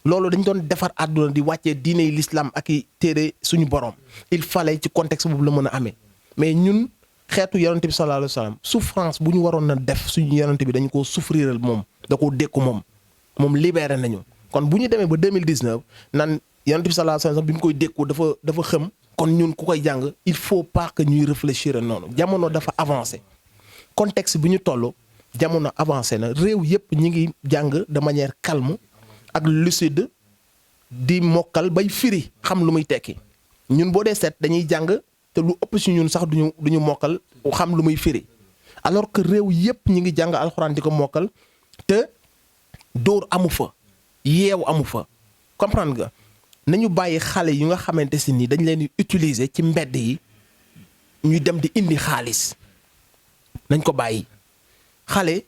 loolu dañ doon defar àdduna di wàccee diine yi l'islam ak i téere suñu borom il fallait ci contexte boobu la mën a amee mais ñun xeetu yonent bi sallallahu alayhi wa sallam souffrance bu ñu waroon na def suñu yonent bi dañu koo souffriral moom da koo dékku moom libéré nañu kon bu ñu demee ba 2019 nan yonent bi sallallahu alayhi wa sallam bi mu koy dékku dafa xëm kon ñun ku koy jàng il faut pas que ñuy réfléchir noonu jamono dafa avancé contexte bi ñu toll jamono avancé na réew yëpp ñi ngi jàng de manière calme ak lucide di mokkal bay firi xam lu muy tekki ñun boo dee seet dañuy jàng te lu ëpp si ñun sax duñu mokkal xam lu muy firi alors que réew yëpp ñi ngi jàng alxuraan di ko mokkal te dóor amu fa yeew amu fa comprendre nga nañu bàyyi xale yu nga xamante si ni dañ leen di utiliser ci mbedd yi ñuy dem di indi xaalis nañ ko bàyyi xale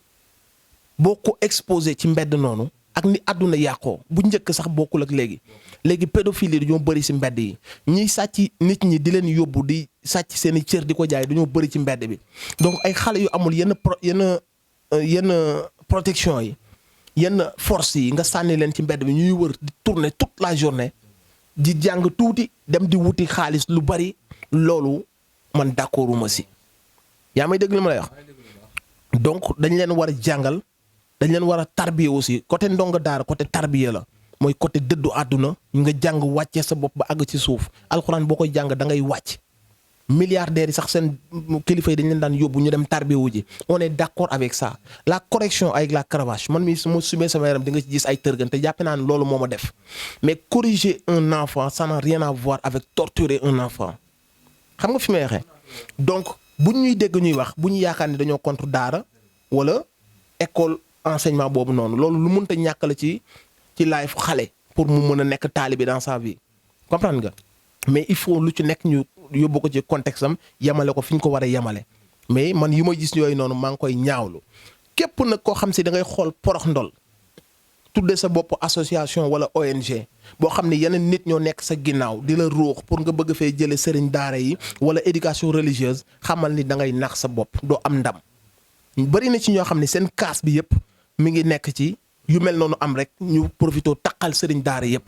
boo ko exposé ci mbedd noonu ak ni àdduna yàqoo bu njëkk sax bokkul ak léegi pédophilie dañoo bëri ci mbedd yi ñiy sàcc nit ñi di leen yóbbu di sàcc seen i cër di ko jaay dañoo bëri ci mbedd bi donc ay xale yu amul yenn protection yi yenn force yi nga sànni leen ci mbedd bi ñuy wër di tourner toute la journée di jàng tuuti dem di wuti xaalis lu bari loolu man d'accorduma ci yaa may dégg li ma lay wax donc dañ leen war a jàngal dañ leen war a tarbiya aussi côté ndongo daara côté tarbiya la mooy côté dëddu àdduna nga jàng wàccee sa bopp ba àgg ci suuf alxuraan boo koy jàng da ngay wàcc milliardaires yi sax seen kilifa yi dañ leen daan yóbbu ñu dem tarbiya ji on est d'accord avec ça la correction avec la cravache man mii su ma sumee sama yaram di nga ci gis ay tërgan te jàppe naa ne loolu moo ma def mais corriger un enfant ça n'a rien à voir avec torturer un enfant xam nga fi may waxee donc bu ñuy dégg ñuy wax bu ñu yaakaar ne dañoo contre daara wala école enseignement boobu noonu loolu lu mënta ñàkk la ci life xale pour mu mën a nekk taalibe dans sa vie comprendre nga mais il faut lu ci nekk ñu yóbbu ko ci contexte am yemale ko fi ñu ko war a yemale mais man yu may gis yooyu noonu maa ngi koy ñaawlu képp nag koo xam si da ngay xool porox ndol tudde sa bopp association wala ONG boo xam ne yeneen nit ñoo nekk sa ginnaaw di la ruux pour nga bëgg fee jële sëriñ daara yi wala éducation religieuse xamal ni da ngay nax sa bopp doo am ndam bari na ci ñoo xam ne seen kaas bi yëpp mi ngi nekk ci yu mel noonu am rek ñu profité taqal sëriñ daara yëpp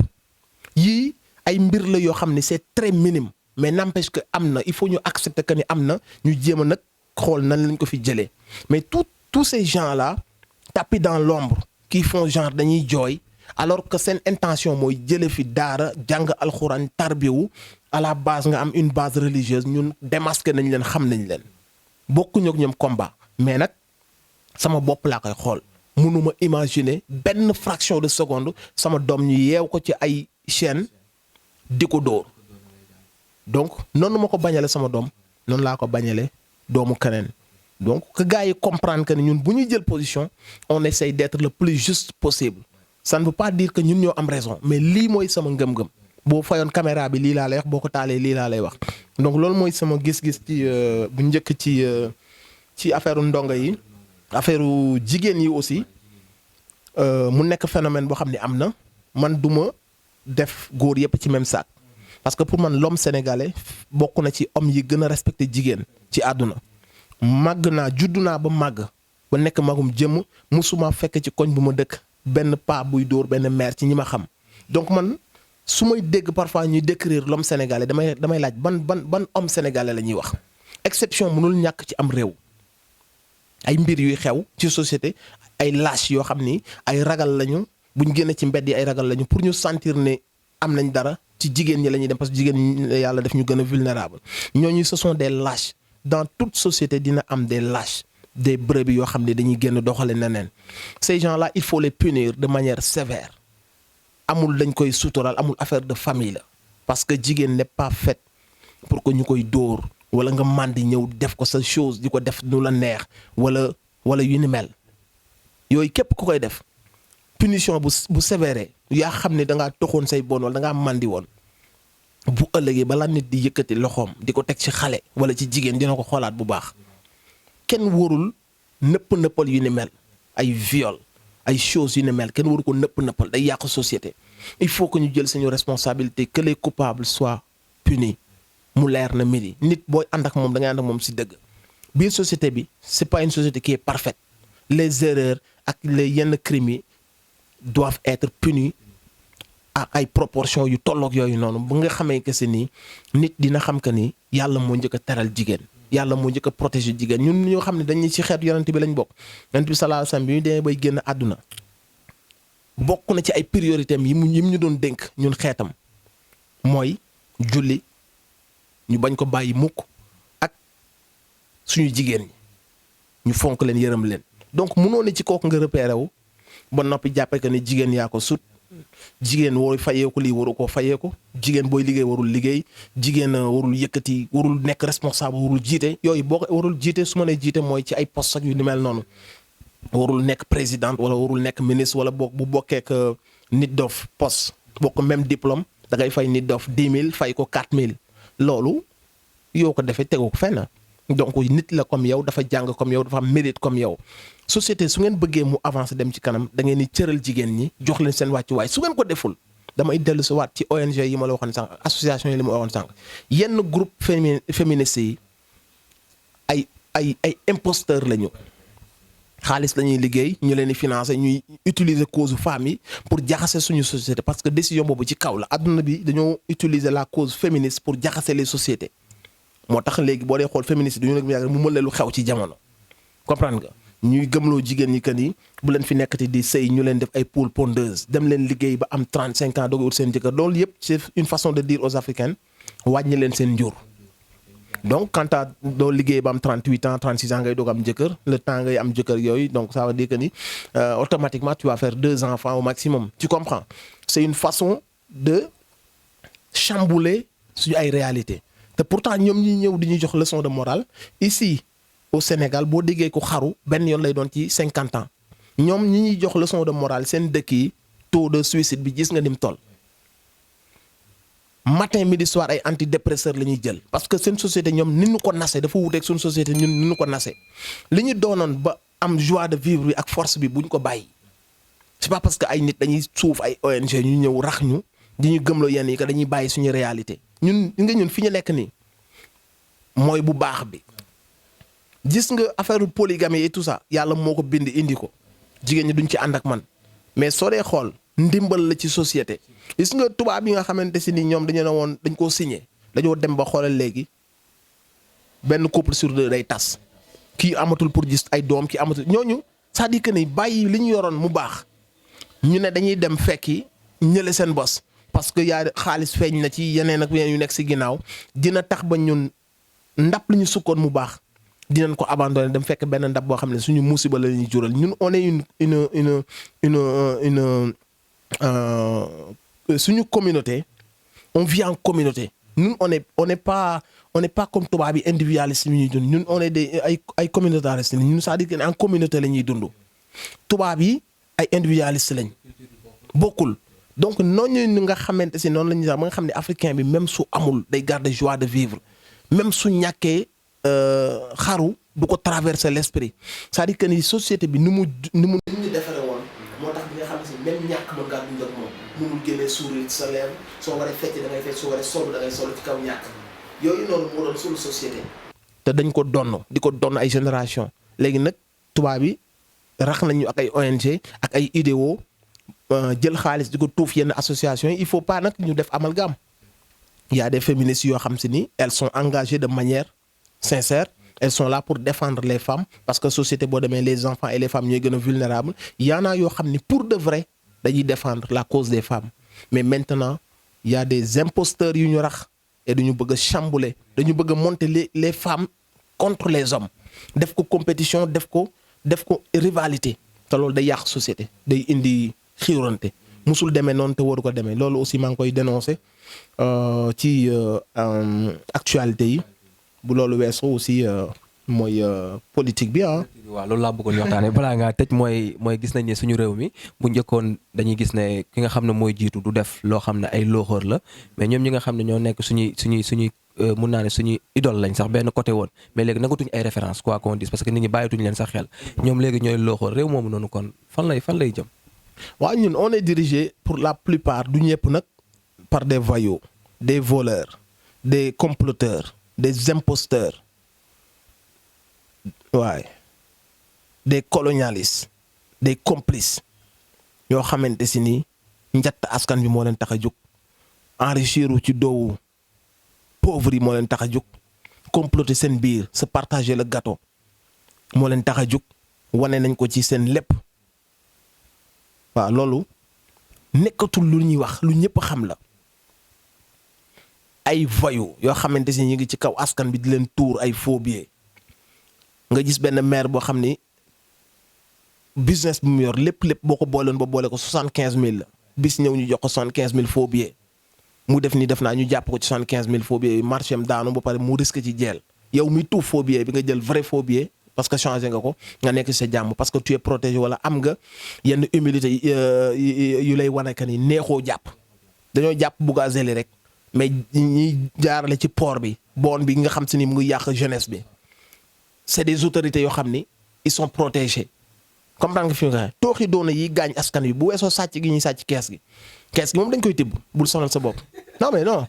yii ay mbir la yoo xam ne c'est très minime mais n'empêche que am na il faut ñu accepter que ni am na ñu jéem a nag xool nan lañ ko fi jëlee mais tous ces gens là tapis dans l'ombre qui font genre dañuy jooy alors que seen intention mooy jële fi daara jàng alxuraan tarbiwu à la base nga am une base religieuse ñun démasqué nañ leen xam nañ leen bokkuñu ak ñoom combat mais nag sama bopp laa koy xool mënuma imaginer benn fraction de seconde sama doom ñu yeew ko ci ay chaîne di ko dóor donc noonu ma ko bañale sama doom noonu laa ko bañale doomu keneen donc que gars yi comprendre que ni ñun bu ñuy jël position on essaye d'être le plus juste possible ça ne veut pas dire que ñun ñoo am raison mais lii mooy sama ngëm-ngëm boo fayoon caméra bi lii laa lay wax boo ko taalee lii laa lay wax donc loolu mooy sama gis-gis ci bu njëkk ci affaire ndongo yi affaire jigéen yi aussi mu nekk phénomène boo xam ne am na man duma def góor yëpp ci même sac parce que pour man l'homme sénégalais bokk na ci homme yi gën a respecté jigéen ci àdduna màgg naa juddu naa ba màgg ba nekk magum jëmm musuma fekk ci koñ bu ma dëkk benn paa buy dóor benn mère ci ñi ma xam donc man su may dégg parfois ñuy décrire l'homme sénégalais damay laaj ban homme sénégalais la ñuy wax exception mënul ñàkk ci am réew ay mbir yuy xew ci société ay lâche yoo xam ni ay ragal lañu buñ génne ci mbedd yi ay ragal lañu pour ñu sentir ne am nañ dara ci jigéen ñi la ñuy dem parce que jigéen ñi yàlla def ñu gën a vulnérable ñooñu ce sont des lâches dans toute société dina am des lâches des brebis yoo xam ne dañuy génn doxale neneen ces gens-là il faut les punir de manière sévère amul dañ koy sutural amul affaire de famille la parce que jigéen n'est pas faite pour que ñu koy dóor wala nga màndi ñëw def ko sa chose di ko def nu la neex wala yu ni mel yooyu képp ku koy def punition bu sévère yaa xam ne da ngaa toxoon say bon wala da ngaa màndi woon bu ëllëgee balaa nit di yëkkati loxoom di ko teg ci xale wala ci jigéen dina ko xoolaat bu baax kenn warul nëppal yu ni mel ay viol ay choses yu ni mel kenn waru ko nëppal day yàq société il faut que ñu jël suñu responsabilité que les coupables soient punis mu leer na midi nit booy ànd ak moom da ngay ànd ak moom si dëgg biir société bi c'est pas une société qui est parfaite les erreurs ak les yenn crimes yi doivent être punis à ay proportions yu tolloog yooyu noonu ba nga xamee que c'est nii nit dina xam que ni yàlla moo njëkk a teral jigéen yàlla moo njëkk a protéger jigéen ñun ñoo xam ne dañuy ci xeetu yonent bi lañ bokk yonent bi sallallahu alayhi wasallam bi ñu demee bay génn àdduna bokk na ci ay priorités yi mu ñu doon dénk ñun xeetam mooy julli ñu bañ ko bàyyi mukk ak suñu jigéen ñi ñu fonk leen yërëm leen donc mënoo ne ci kooku nga repéré wu ba noppi jàppee que ne jigéen yaa ko sut jigéen wooy fayeeku lii waru koo fayeeku jigéen booy liggéey warul liggéey jigéen warul yëkkati warul nekk responsable warul jiite yooyu boo ko warul jiite su ma nee jiite mooy ci ay poste ak yu ni mel noonu warul nekk président wala warul nekk ministre wala boog bu bokkeek nit dof poste bokk même diplôme da ngay fay nit dof 10 000 fay ko 4 000 loolu yoo ko defee tegu ko fenn donc nit la comme yow dafa jàng comme yow dafa am mérite comme yow société su ngeen bëggee mu avancer dem ci kanam da ngeen di cëral jigéen ñi jox leen seen wàccuwaay su ngeen ko deful damay dellu si waat ci ONG yi ma la waxoon sànq association yi li ma waxoon sànq yenn groupe féministe yi ay imposteurs la ñu xaalis la ñuy liggéey ñu leen di financer ñuy utiliser cause femmes yi pour jaxase suñu société parce que décision boobu ci kaw la adduna bi dañoo utiliser la cause féministe pour jaxase les sociétés moo tax léegi boo dee xool féministe du ñu nekk yàgg mu mën leen lu xew ci jamono comprendre nga ñuy gëmloo jigéen ñi que ni bu leen fi nekkati di sëy ñu leen def ay poules pondeuses dem leen liggéey ba am 35 ans doog a wut seen jëkkër loolu yëpp c'est une façon de dire aux Africains wàññi leen seen njur. donc quand doo liggéey ba am 38 ans 36 ans ngay doog am jëkkër le temps ngay am jëkkër yooyu donc ça veut dire que ni automatiquement tu vas faire 2 enfants au maximum tu comprends c'est une façon de chambouler suñu ay réalités te pourtant ñoom ñi ñëw di ñuy jox leçon de morale ici au Sénégal boo déggee ko xaru benn yoon lay doon ci 50 ans ñoom ñi ñuy jox leçon de morale seen dëkk yi taux de suicide bi gis nga ni mu toll. matin midi soir ay antidépresseurs la ñuy jël parce que seen société ñoom ni ñu ko nase dafa wuteeg suñu société ñun ni ñu ko nase li ñu doonoon ba am joie de vivre bi ak force bi bu ñu ko bàyyi. c'est pas parce que ay nit dañuy suuf ay ONG ñu ñëw rax ñu di ñu gëmloo yenn yi que dañuy bàyyi suñu réalité ñun fi ñu nekk nii mooy bu baax bi. gis nga affaire polygamie et tout ça yàlla moo ko bind indi ko jigéen ñi duñ ci ànd ak man mais soo dee xool ndimbal la ci société gis nga tubaab yi nga xamante si ni ñoom dañu ne woon dañ koo signé dañoo dem ba xoolal léegi benn couple sur 2 day tas kii amatul pour gis ay doom kii amatul ñooñu c'est-à-dire que ni bàyyi li ñu yoroon mu baax ñu ne dañuy dem fekki ñële seen bos parce que yaa xaalis feeñ na ci yeneen ak yeneen yu nekk si ginnaaw dina tax ba ñun ndap li ñu sukkoon mu baax. dinañ ko abandonné dem fekk benn ndab boo xam ne suñu musiba la ñuy jural ñun on est suñu communauté on vit en communauté ñun on n'est pas comme tubaab yi individualiste yi ñuy dund ñun on est ay communautaristes ñun c'est-à-dire que en communauté la ñuy dund tubaab yi ay individualiste lañ bokkul donc noonu nga xamante si noonu la ñuy sax ba nga xam ne africain bi même su amul day garder joie de vivre même su ñàkkee. xaru du ko traverser l'esprit c'est-à-dire que ni société bi ni mu defaree woon moo tax bi nga xam ne si même ñàkk mën ngaa dund ak moom mënul génnee sourire sa lèvre soo waree fecc da ngay fecc soo waree solu da ngay solu ci kaw ñàkk yooyu noonu moo doon suñu société. te dañ ko donn di ko donn ay génération léegi nag tubaab bi rax nañu ak ay ONG ak ay idéo jël xaalis di ko tuuf yenn association yi il faut pas nag ñu def amalgame il y a des féministes yoo xam si ni elles sont engagées de manière sincères, elles sont là pour défendre les femmes parce que société boo demee les enfants et les femmes ñooy gën a vulnérables y en a yoo xam ni pour de vrai dañuy défendre la cause des femmes mais maintenant il y a des imposteurs yu ñu rax et dañu bëgg a chambouler dañu bëgg a monter les femmes contre les hommes def ko compétition def ko rivalité te loolu day yàq société day indi xiirante musul demee noonu te waru ko demee loolu aussi maa ngi koy dénoncer ci actualité yi. bu loolu weesoo aussi mooy politique bi ah. waaw loolu laa bëggoon waxtaanee balaa ngaa tëj mooy gis nañ ne suñu réew mi bu njëkkoon dañuy gis ne ki nga xam ne mooy jiitu du def loo xam ne ay looxoor la mais ñoom ñi nga xam ne ñoo nekk suñuy mun naa ne suñuy idole lañ sax benn côté woon mais léegi nagatuñ ay référence quoi qu'on dise parce que nit ñi bàyyituñ leen sax xel ñoom léegi ñooy looxoor réew moomu noonu kon fan lay jëm. waaw ñun on est dirigé pour la plupart du ñëpp nag par des voyous des voleurs des comploteurs. des imposteurs waaye des colonialistes des complices yoo xamante si ni njatt askan bi moo leen tax a jóg enrichir ci doowu pauvre yi moo leen tax a jóg comploter seen biir se partager le gâteau moo leen tax a jóg wane nañ ko ci seen lépp waaw loolu nekkatul lu ñuy wax lu ñëpp xam la. ay voyous yoo xamante si ñu ngi ci kaw askan bi di leen tuur ay faux billets nga gis benn maire boo xam ni business bu mu yor lépp boo ko booleen ba boole ko 75000 la bis ñëw ñu jox ko 75000 faux billets mu def ni def naa ñu jàpp ko ci 75000 faux billets yi marché am daanu ba pare mu risque ci jeel yow mi tuuf faux billet bi nga jël vrai faux billet parce que changé nga ko nga nekk sa jàmm parce que tu es protégé wala am nga yenn humilité yu lay wane que ni neexoo jàpp dañoo jàpp Bougazelli rek. mais ñi jaarale ci port bi bon bi nga xam si ni mu ngi yàq jeunesse bi c'est des autorités yoo xam ni ils sont protégés comprendre nga fi mu waxee tooxi doona yi gaañ askan wi bu weesoo sàcc gi ñuy sàcc kees gi moom dañ koy tibb bul sonal sa bopp non mais non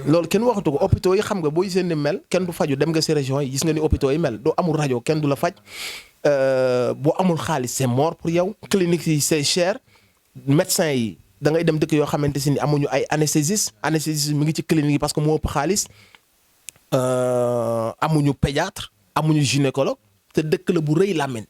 loolu kenn waxatu ko hôpitaux yi xam nga boo gisee ni mel kenn du faju dem nga si région yi gis nga ni hôpitaux yi mel doo amul rajo kenn du la faj boo amul xaalis c'est mort pour yow clinique yi c'est cher médecin yi da ngay dem dëkk yoo xamante si ni amuñu ay anesthésiste mi ngi ci clinique yi parce que moo ëpp xaalis amuñu pédiatre amuñu gynécologue te dëkk la bu rëy làmmiñ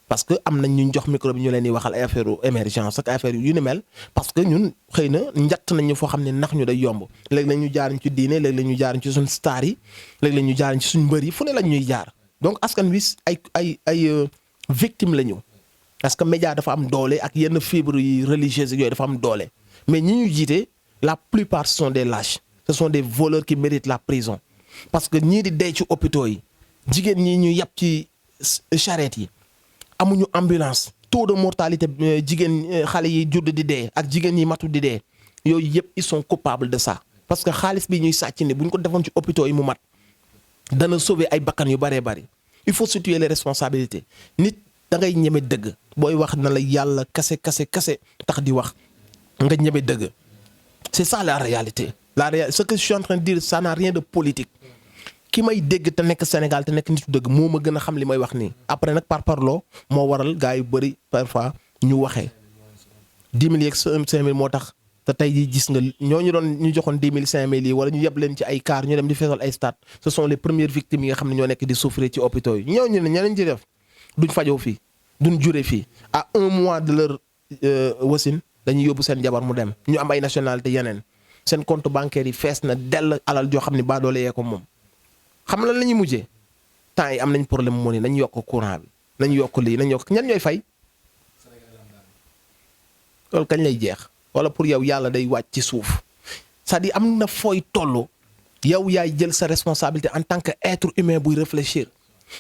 parce que am nañ ñu jox micro bi ñu leen di waxal ay affaire émergence ak affaire yu ni mel parce que ñun xëy na njatt nañ ñu foo xam ne nax ñu day yomb léegi la ñu jaariñ ci diine léegi la ñu jaariñ ci suñ star yi léegi la ñu jaariñ ci suñ mbër yi fu ne lañ ñuy jaar donc askan wi ay victime la ñu parce que média dafa am doole ak yenn fibres yi religieuses yooyu dafa am doole mais ñi ñu jiite la plupart ce sont des lâches ce sont des voleurs qui méritent la prison parce que ñii di dee ci hôpitaux yi jigéen ñi ñu yàpp ci charrette yi amuñu ambulance taux de mortalité jigéen xale yi judd di dee ak jigéen yi matu di dee yooyu yëpp ils sont coupables de ça parce que xaalis bi ñuy sàcc ni bu ñu ko defoon ci hôpitaux yi mu mat dana sauver ay bakkan yu bëree bëri il faut situer les responsabilités nit da ngay ñeme dëgg booy wax na la yàlla kase tax di wax nga ñeme dëgg c'est ça la réalité ce que je suis en train de dire ça n'a rien de politique ki may dégg te nekk Sénégal te nekk nitu dëgg moo ma gën a xam li may wax nii après nag par parloo moo waral gars yu bëri parfois ñu waxee 10 000 yeeg 5 000 moo tax te tey jii gis nga ñooñu doon ñu joxoon 10 000 5 000 yi wala ñu yeb leen ci ay car ñu dem di feesal ay stade ce sont les premières victimes yi nga xam ne ñoo nekk di souffrir ci hôpitaux yi ñooñu ne ñeneen ci def duñ fajoo fii duñ jure fii à 1 mois de leur wasin dañuy yóbbu seen jabar mu dem ñu am ay nationalité yeneen seen compte bancaire yi fees na dell alal joo xam ne baa doole yee ko moom xam lan la ñuy mujjee temps yi am nañ problème moo ni nañ yokk courant bi nañ yokk lii nañ yokk ñan ñooy fay loolu kañ lay jeex wala pour yow yàlla day wàcc ci suuf c'est-à-dire am na fooy toll yow yaay jël sa responsabilité en tant que être humain buy réfléchir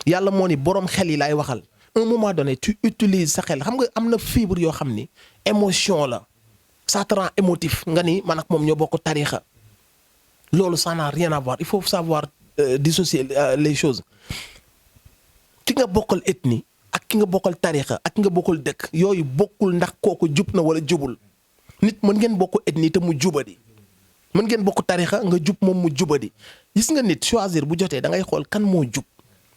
yàlla moo ni boroom xel yi laay waxal un moment donné tu utilises sa xel xam nga am na fibre yoo xam ni émotion la ça te rend émotif nga ni man ak moom ñoo bokk tarixa loolu ça n'a rien à voir il faut savoir dissocier les choses ki nga bokkal ethnie ak ki nga bokkal tarixa ak ki nga bokkal dëkk yooyu bokkul ndax kooku jub na wala jubul nit mën ngeen bokk ethnie te mu jubadi mën ngeen bokk tarixa nga jub moom mu jubadi gis nga nit choisir bu jotee da ngay xool kan moo jub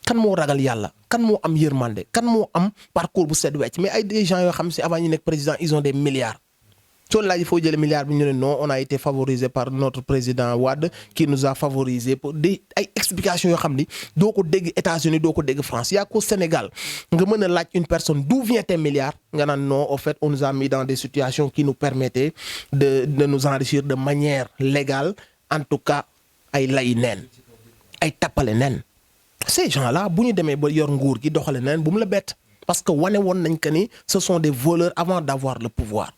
kan moo ragal yàlla kan moo am yërmande kan moo am parcours bu set wecc mais ay des gens yoo xam si avant ñu nekk président ils ont des milliards soo laaj foo jëlee milliards bi ñu ne non on a été favorisé par notre président Wade qui nous a favorisé pour des ay explications yoo xam ni doo ko dégg États-Unis doo ko dégg France yaa ko Sénégal nga mën a laaj une personne d'où vient tes milliards nga naan non au fait on nous a mis dans des situations qui nous permettaient de nous enrichir de manière légale en tout cas ay lay neen ay tappale neen ces gens-là bu ñu demee ba yor nguur gi doxale neen bu mu la bett parce que wane woon nañ que ni ce sont des voleurs avant d'avoir le pouvoir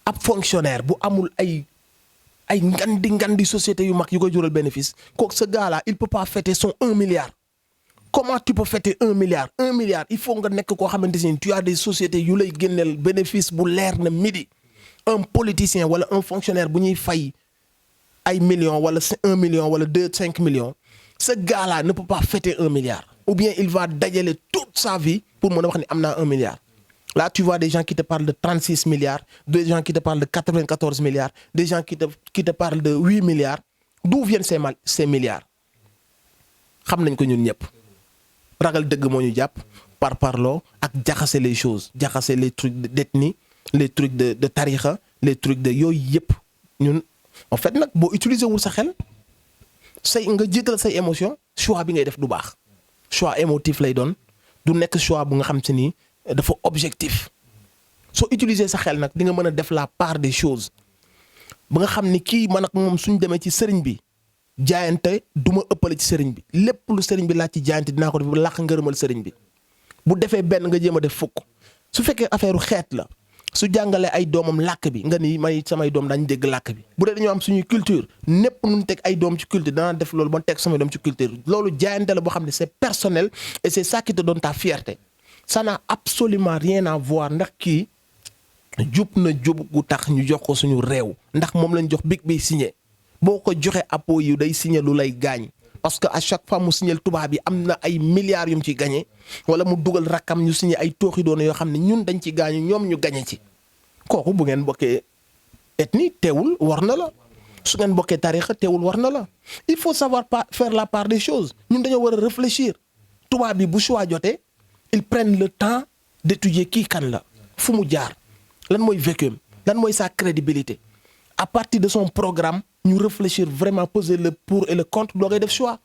ab fonctionnaire bu amul ay ngandi société yu mag yu koy jural bénéfice kooku ce gars-là il peut pas fêter son 1 milliard comment tu peux fêter 1 milliard il faut nga nekk koo xamante ni tu as des sociétés yu lay génneel bénéfice bu leer na midi un politicien wala un fonctionnaire bu ñuy fay ay millions wala 1 million wala 5 millions ce gars-là ne peut pas fêter 1 milliard ou bien il va dajale toute sa vie pour mën a wax ni am naa 1 milliard. Là, tu vois des gens qui te parlent de 36 milliards, des gens qui te parlent de 94 milliards, des gens qui te parlent de 8 milliards. D'où viennent ces milliards? Xam nañ ko ñun ñëpp ragal dëgg moo ñu jàpp par parloo ak jaxase les choses jaxase les trucs d'ethnie les trucs de tarixa les trucs de yooyu yëpp ñun en fait nag boo utiliser wul sa xel nga jiital say émotion choix bi ngay def du baax choix émotif lay doon du nekk choix bu nga xam si ni dafa objectif soo utiliser sa xel nag di nga mën a def la part des choses ba nga xam ni kii man ak moom suñ demee ci sëriñ bi jaayante du ma ëppale ci sëriñ bi lépp lu sëriñ bi laaj ci jaayante dinaa ko def ba làq ngërëmal sëriñ bi bu defee benn nga jéem a def fukk su fekkee affaire xeet la su jàngalee ay doomam làkk bi nga ni may samay doom dañ dégg làkk bi bu dee dañoo am suñuy culture népp nun teg ay doom ci culture danaa def loolu ba teg samay doom ci culture loolu jaayante la boo xam ne c'est personnel et c'est ça qui te donne ta fierté. Ça n'a absolument rien à voir ndax kii jub na jub gu tax ñu jox ko suñu réew ndax moom lañ jox big bi signé boo ko joxe apo yu day signé lu lay gaañ parce que à chaque fois mu signal tubaab bi am na ay milliards yu mu ci gagné wala mu dugal rakkam ñu signé ay tooxi doona yoo xam ne ñun dañ ci gaañu ñoom ñu gagné ci kooku bu ngeen bokkee ethnie teewul war na la su ngeen bokkee tarixa teewul war na la il faut savoir faire la part des choses ñun dañoo war a réfléchir tubaab bi bu choix jotee ils prennent le temps d'étudier kii kan la fu mu jaar lan mooy vécu lan mooy sa crédibilité à partir de son programme ñu réfléchir vraiment poser le pour et le contre doo ngay def choix.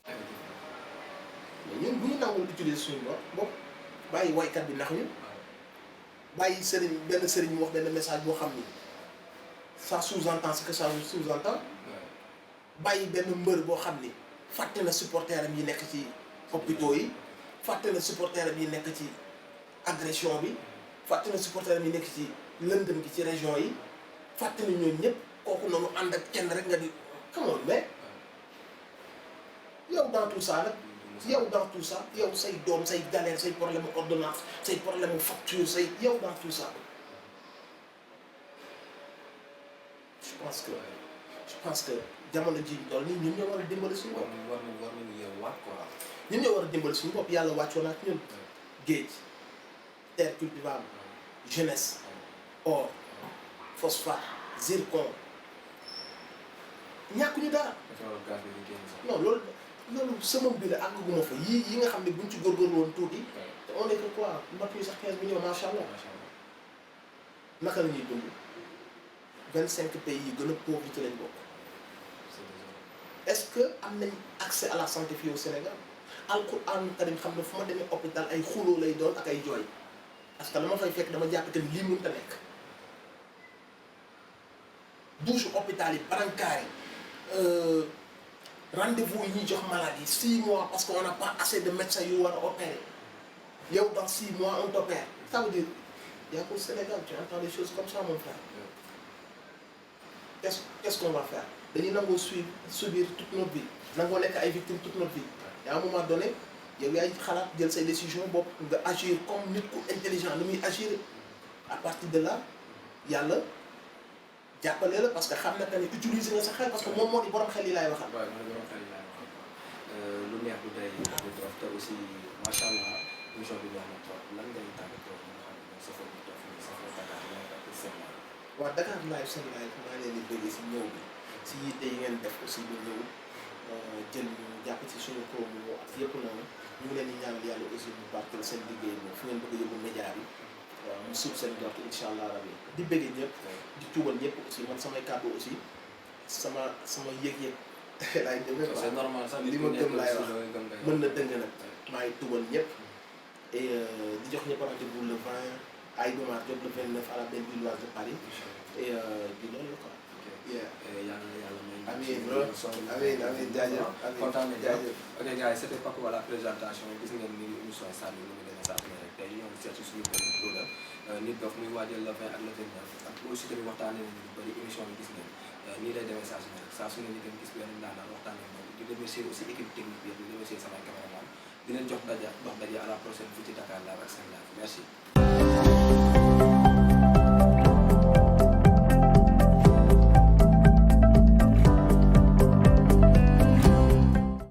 mais ñun bu ñu nangul utiliser suñu bopp bàyyi waykat bi ndax ñu bàyyi sëriñ benn sëriñ mu wax benn message boo xam ni ça sous-entend ce que ça sous-entend bàyyi benn mbër boo xam ni fàtte na supporteram yi nekk ci hôpitaux yi fàtte na supporteram yi nekk ci agression bi fàtte na supporteram yi nekk ci lëndëm gi ci région yi fàtte na ñooñu ñëpp kooku noonu ànd ak kenn rek nga di come on mais yow dans tout ça nag yow dans tout ça yow say doom say galère say problème ordonnance say problème facture say yow dans tout ça je pense que jamono ji ñu toll nii ñun ñoo war a dimbali suñu bopp. war nañu yeewaat quoi. ñun ñoo war a dimbali suñu bopp yàlla wàccoon ak ñun géej terre cultivable jeunesse or phosphate zircon ñàkk ñu dara. non loolu sama bi la àgguma fa yi nga xam ne buñ ci góorgóorlu woon tuuti te on est que quoi mbokk yi sax 15 millions macha allah naka la ñuy dund 25 pays yi gën a pauvre ci lañ bokk. est-ce que am nañ accès à la santé fii au Sénégal alquran karim xam ne fu ma demee hôpital ay xuloo lay doon ak ay jooy parce que dama fay fekk dama jàpp que lii mënut a nekk douche hôpital yi brancard yi rendez-vous yi ñuy jox malade yi 6 mois parce que on n'a pas assez de médecins yu war a opérer yow dans 6 mois on t'opère ça veut dire y a qu'au Sénégal tu entends des choses comme ça mon frère qu'est-ce qu'on va faire dañuy nangoo subir toute notre vie nangoo nekk ay victimes toute notre vie et à un moment donné yow yaay xalaat jël say décision bopp nga agir comme nit ku intelligent ni muy agir à partir de là yàlla jàppale la parce que xam na que ne utiliser nga sa xel parce que moom moo di borom xel yi laay waxal. waaw mooy borom xel yi laay waxal lu neex du day du trop te aussi macha allah émission bi neex na trop lan ngay tàggatoo nga xam ne safoo bi toog fii safoo Dakar Live ak Sen Live. waaw Dakar Live Sen Live maa leen di bëgg si ñëw bi si yitte yi ngeen def aussi ba ñëw jël ñu jàpp ci suñu promo ak yëpp noonu ñu ngi leen di ñaanal yàlla aussi mu barkeel seen liggéey bi fu ngeen bëgg a yóbbu média bi waaw mu suub seen jot incha allah rabi di bëgg ñëpp di tuubal ñëpp aussi man samay kàddu aussi sama yëg-yëg laay demee quoi. c'est normal sax li ma gëm laay wax mën na dëng nag maa ngi tuubal ñëpp et di jox ñëpp rendez-vous le 20 à Iba Mar Diop le 29 à la Belle-Ville-Loise de Paris et di loolu la quoi. yàlla may. amiin bro amiin jaajëf kontaan nañu jaajëf. ok gars yi c'était Paco à la présentation gis ngeen ni émission Stars bi ni mu demee saa su ne rek tey ñoo ngi seet si suñu benn produit nit dof muy waajal le 20 ak le 29 ak aussi tamit waxtaanee nañu lu bëri émission bi gis ngeen nii lay demee saa su ne rek saa su ne ñu dem gis benn daanaka waxtaanee moom di remercier aussi équipe technique bi di remercier samay cameraman di leen jox daje à la prochaine fii ci Dakar Live ak Sen Live merci.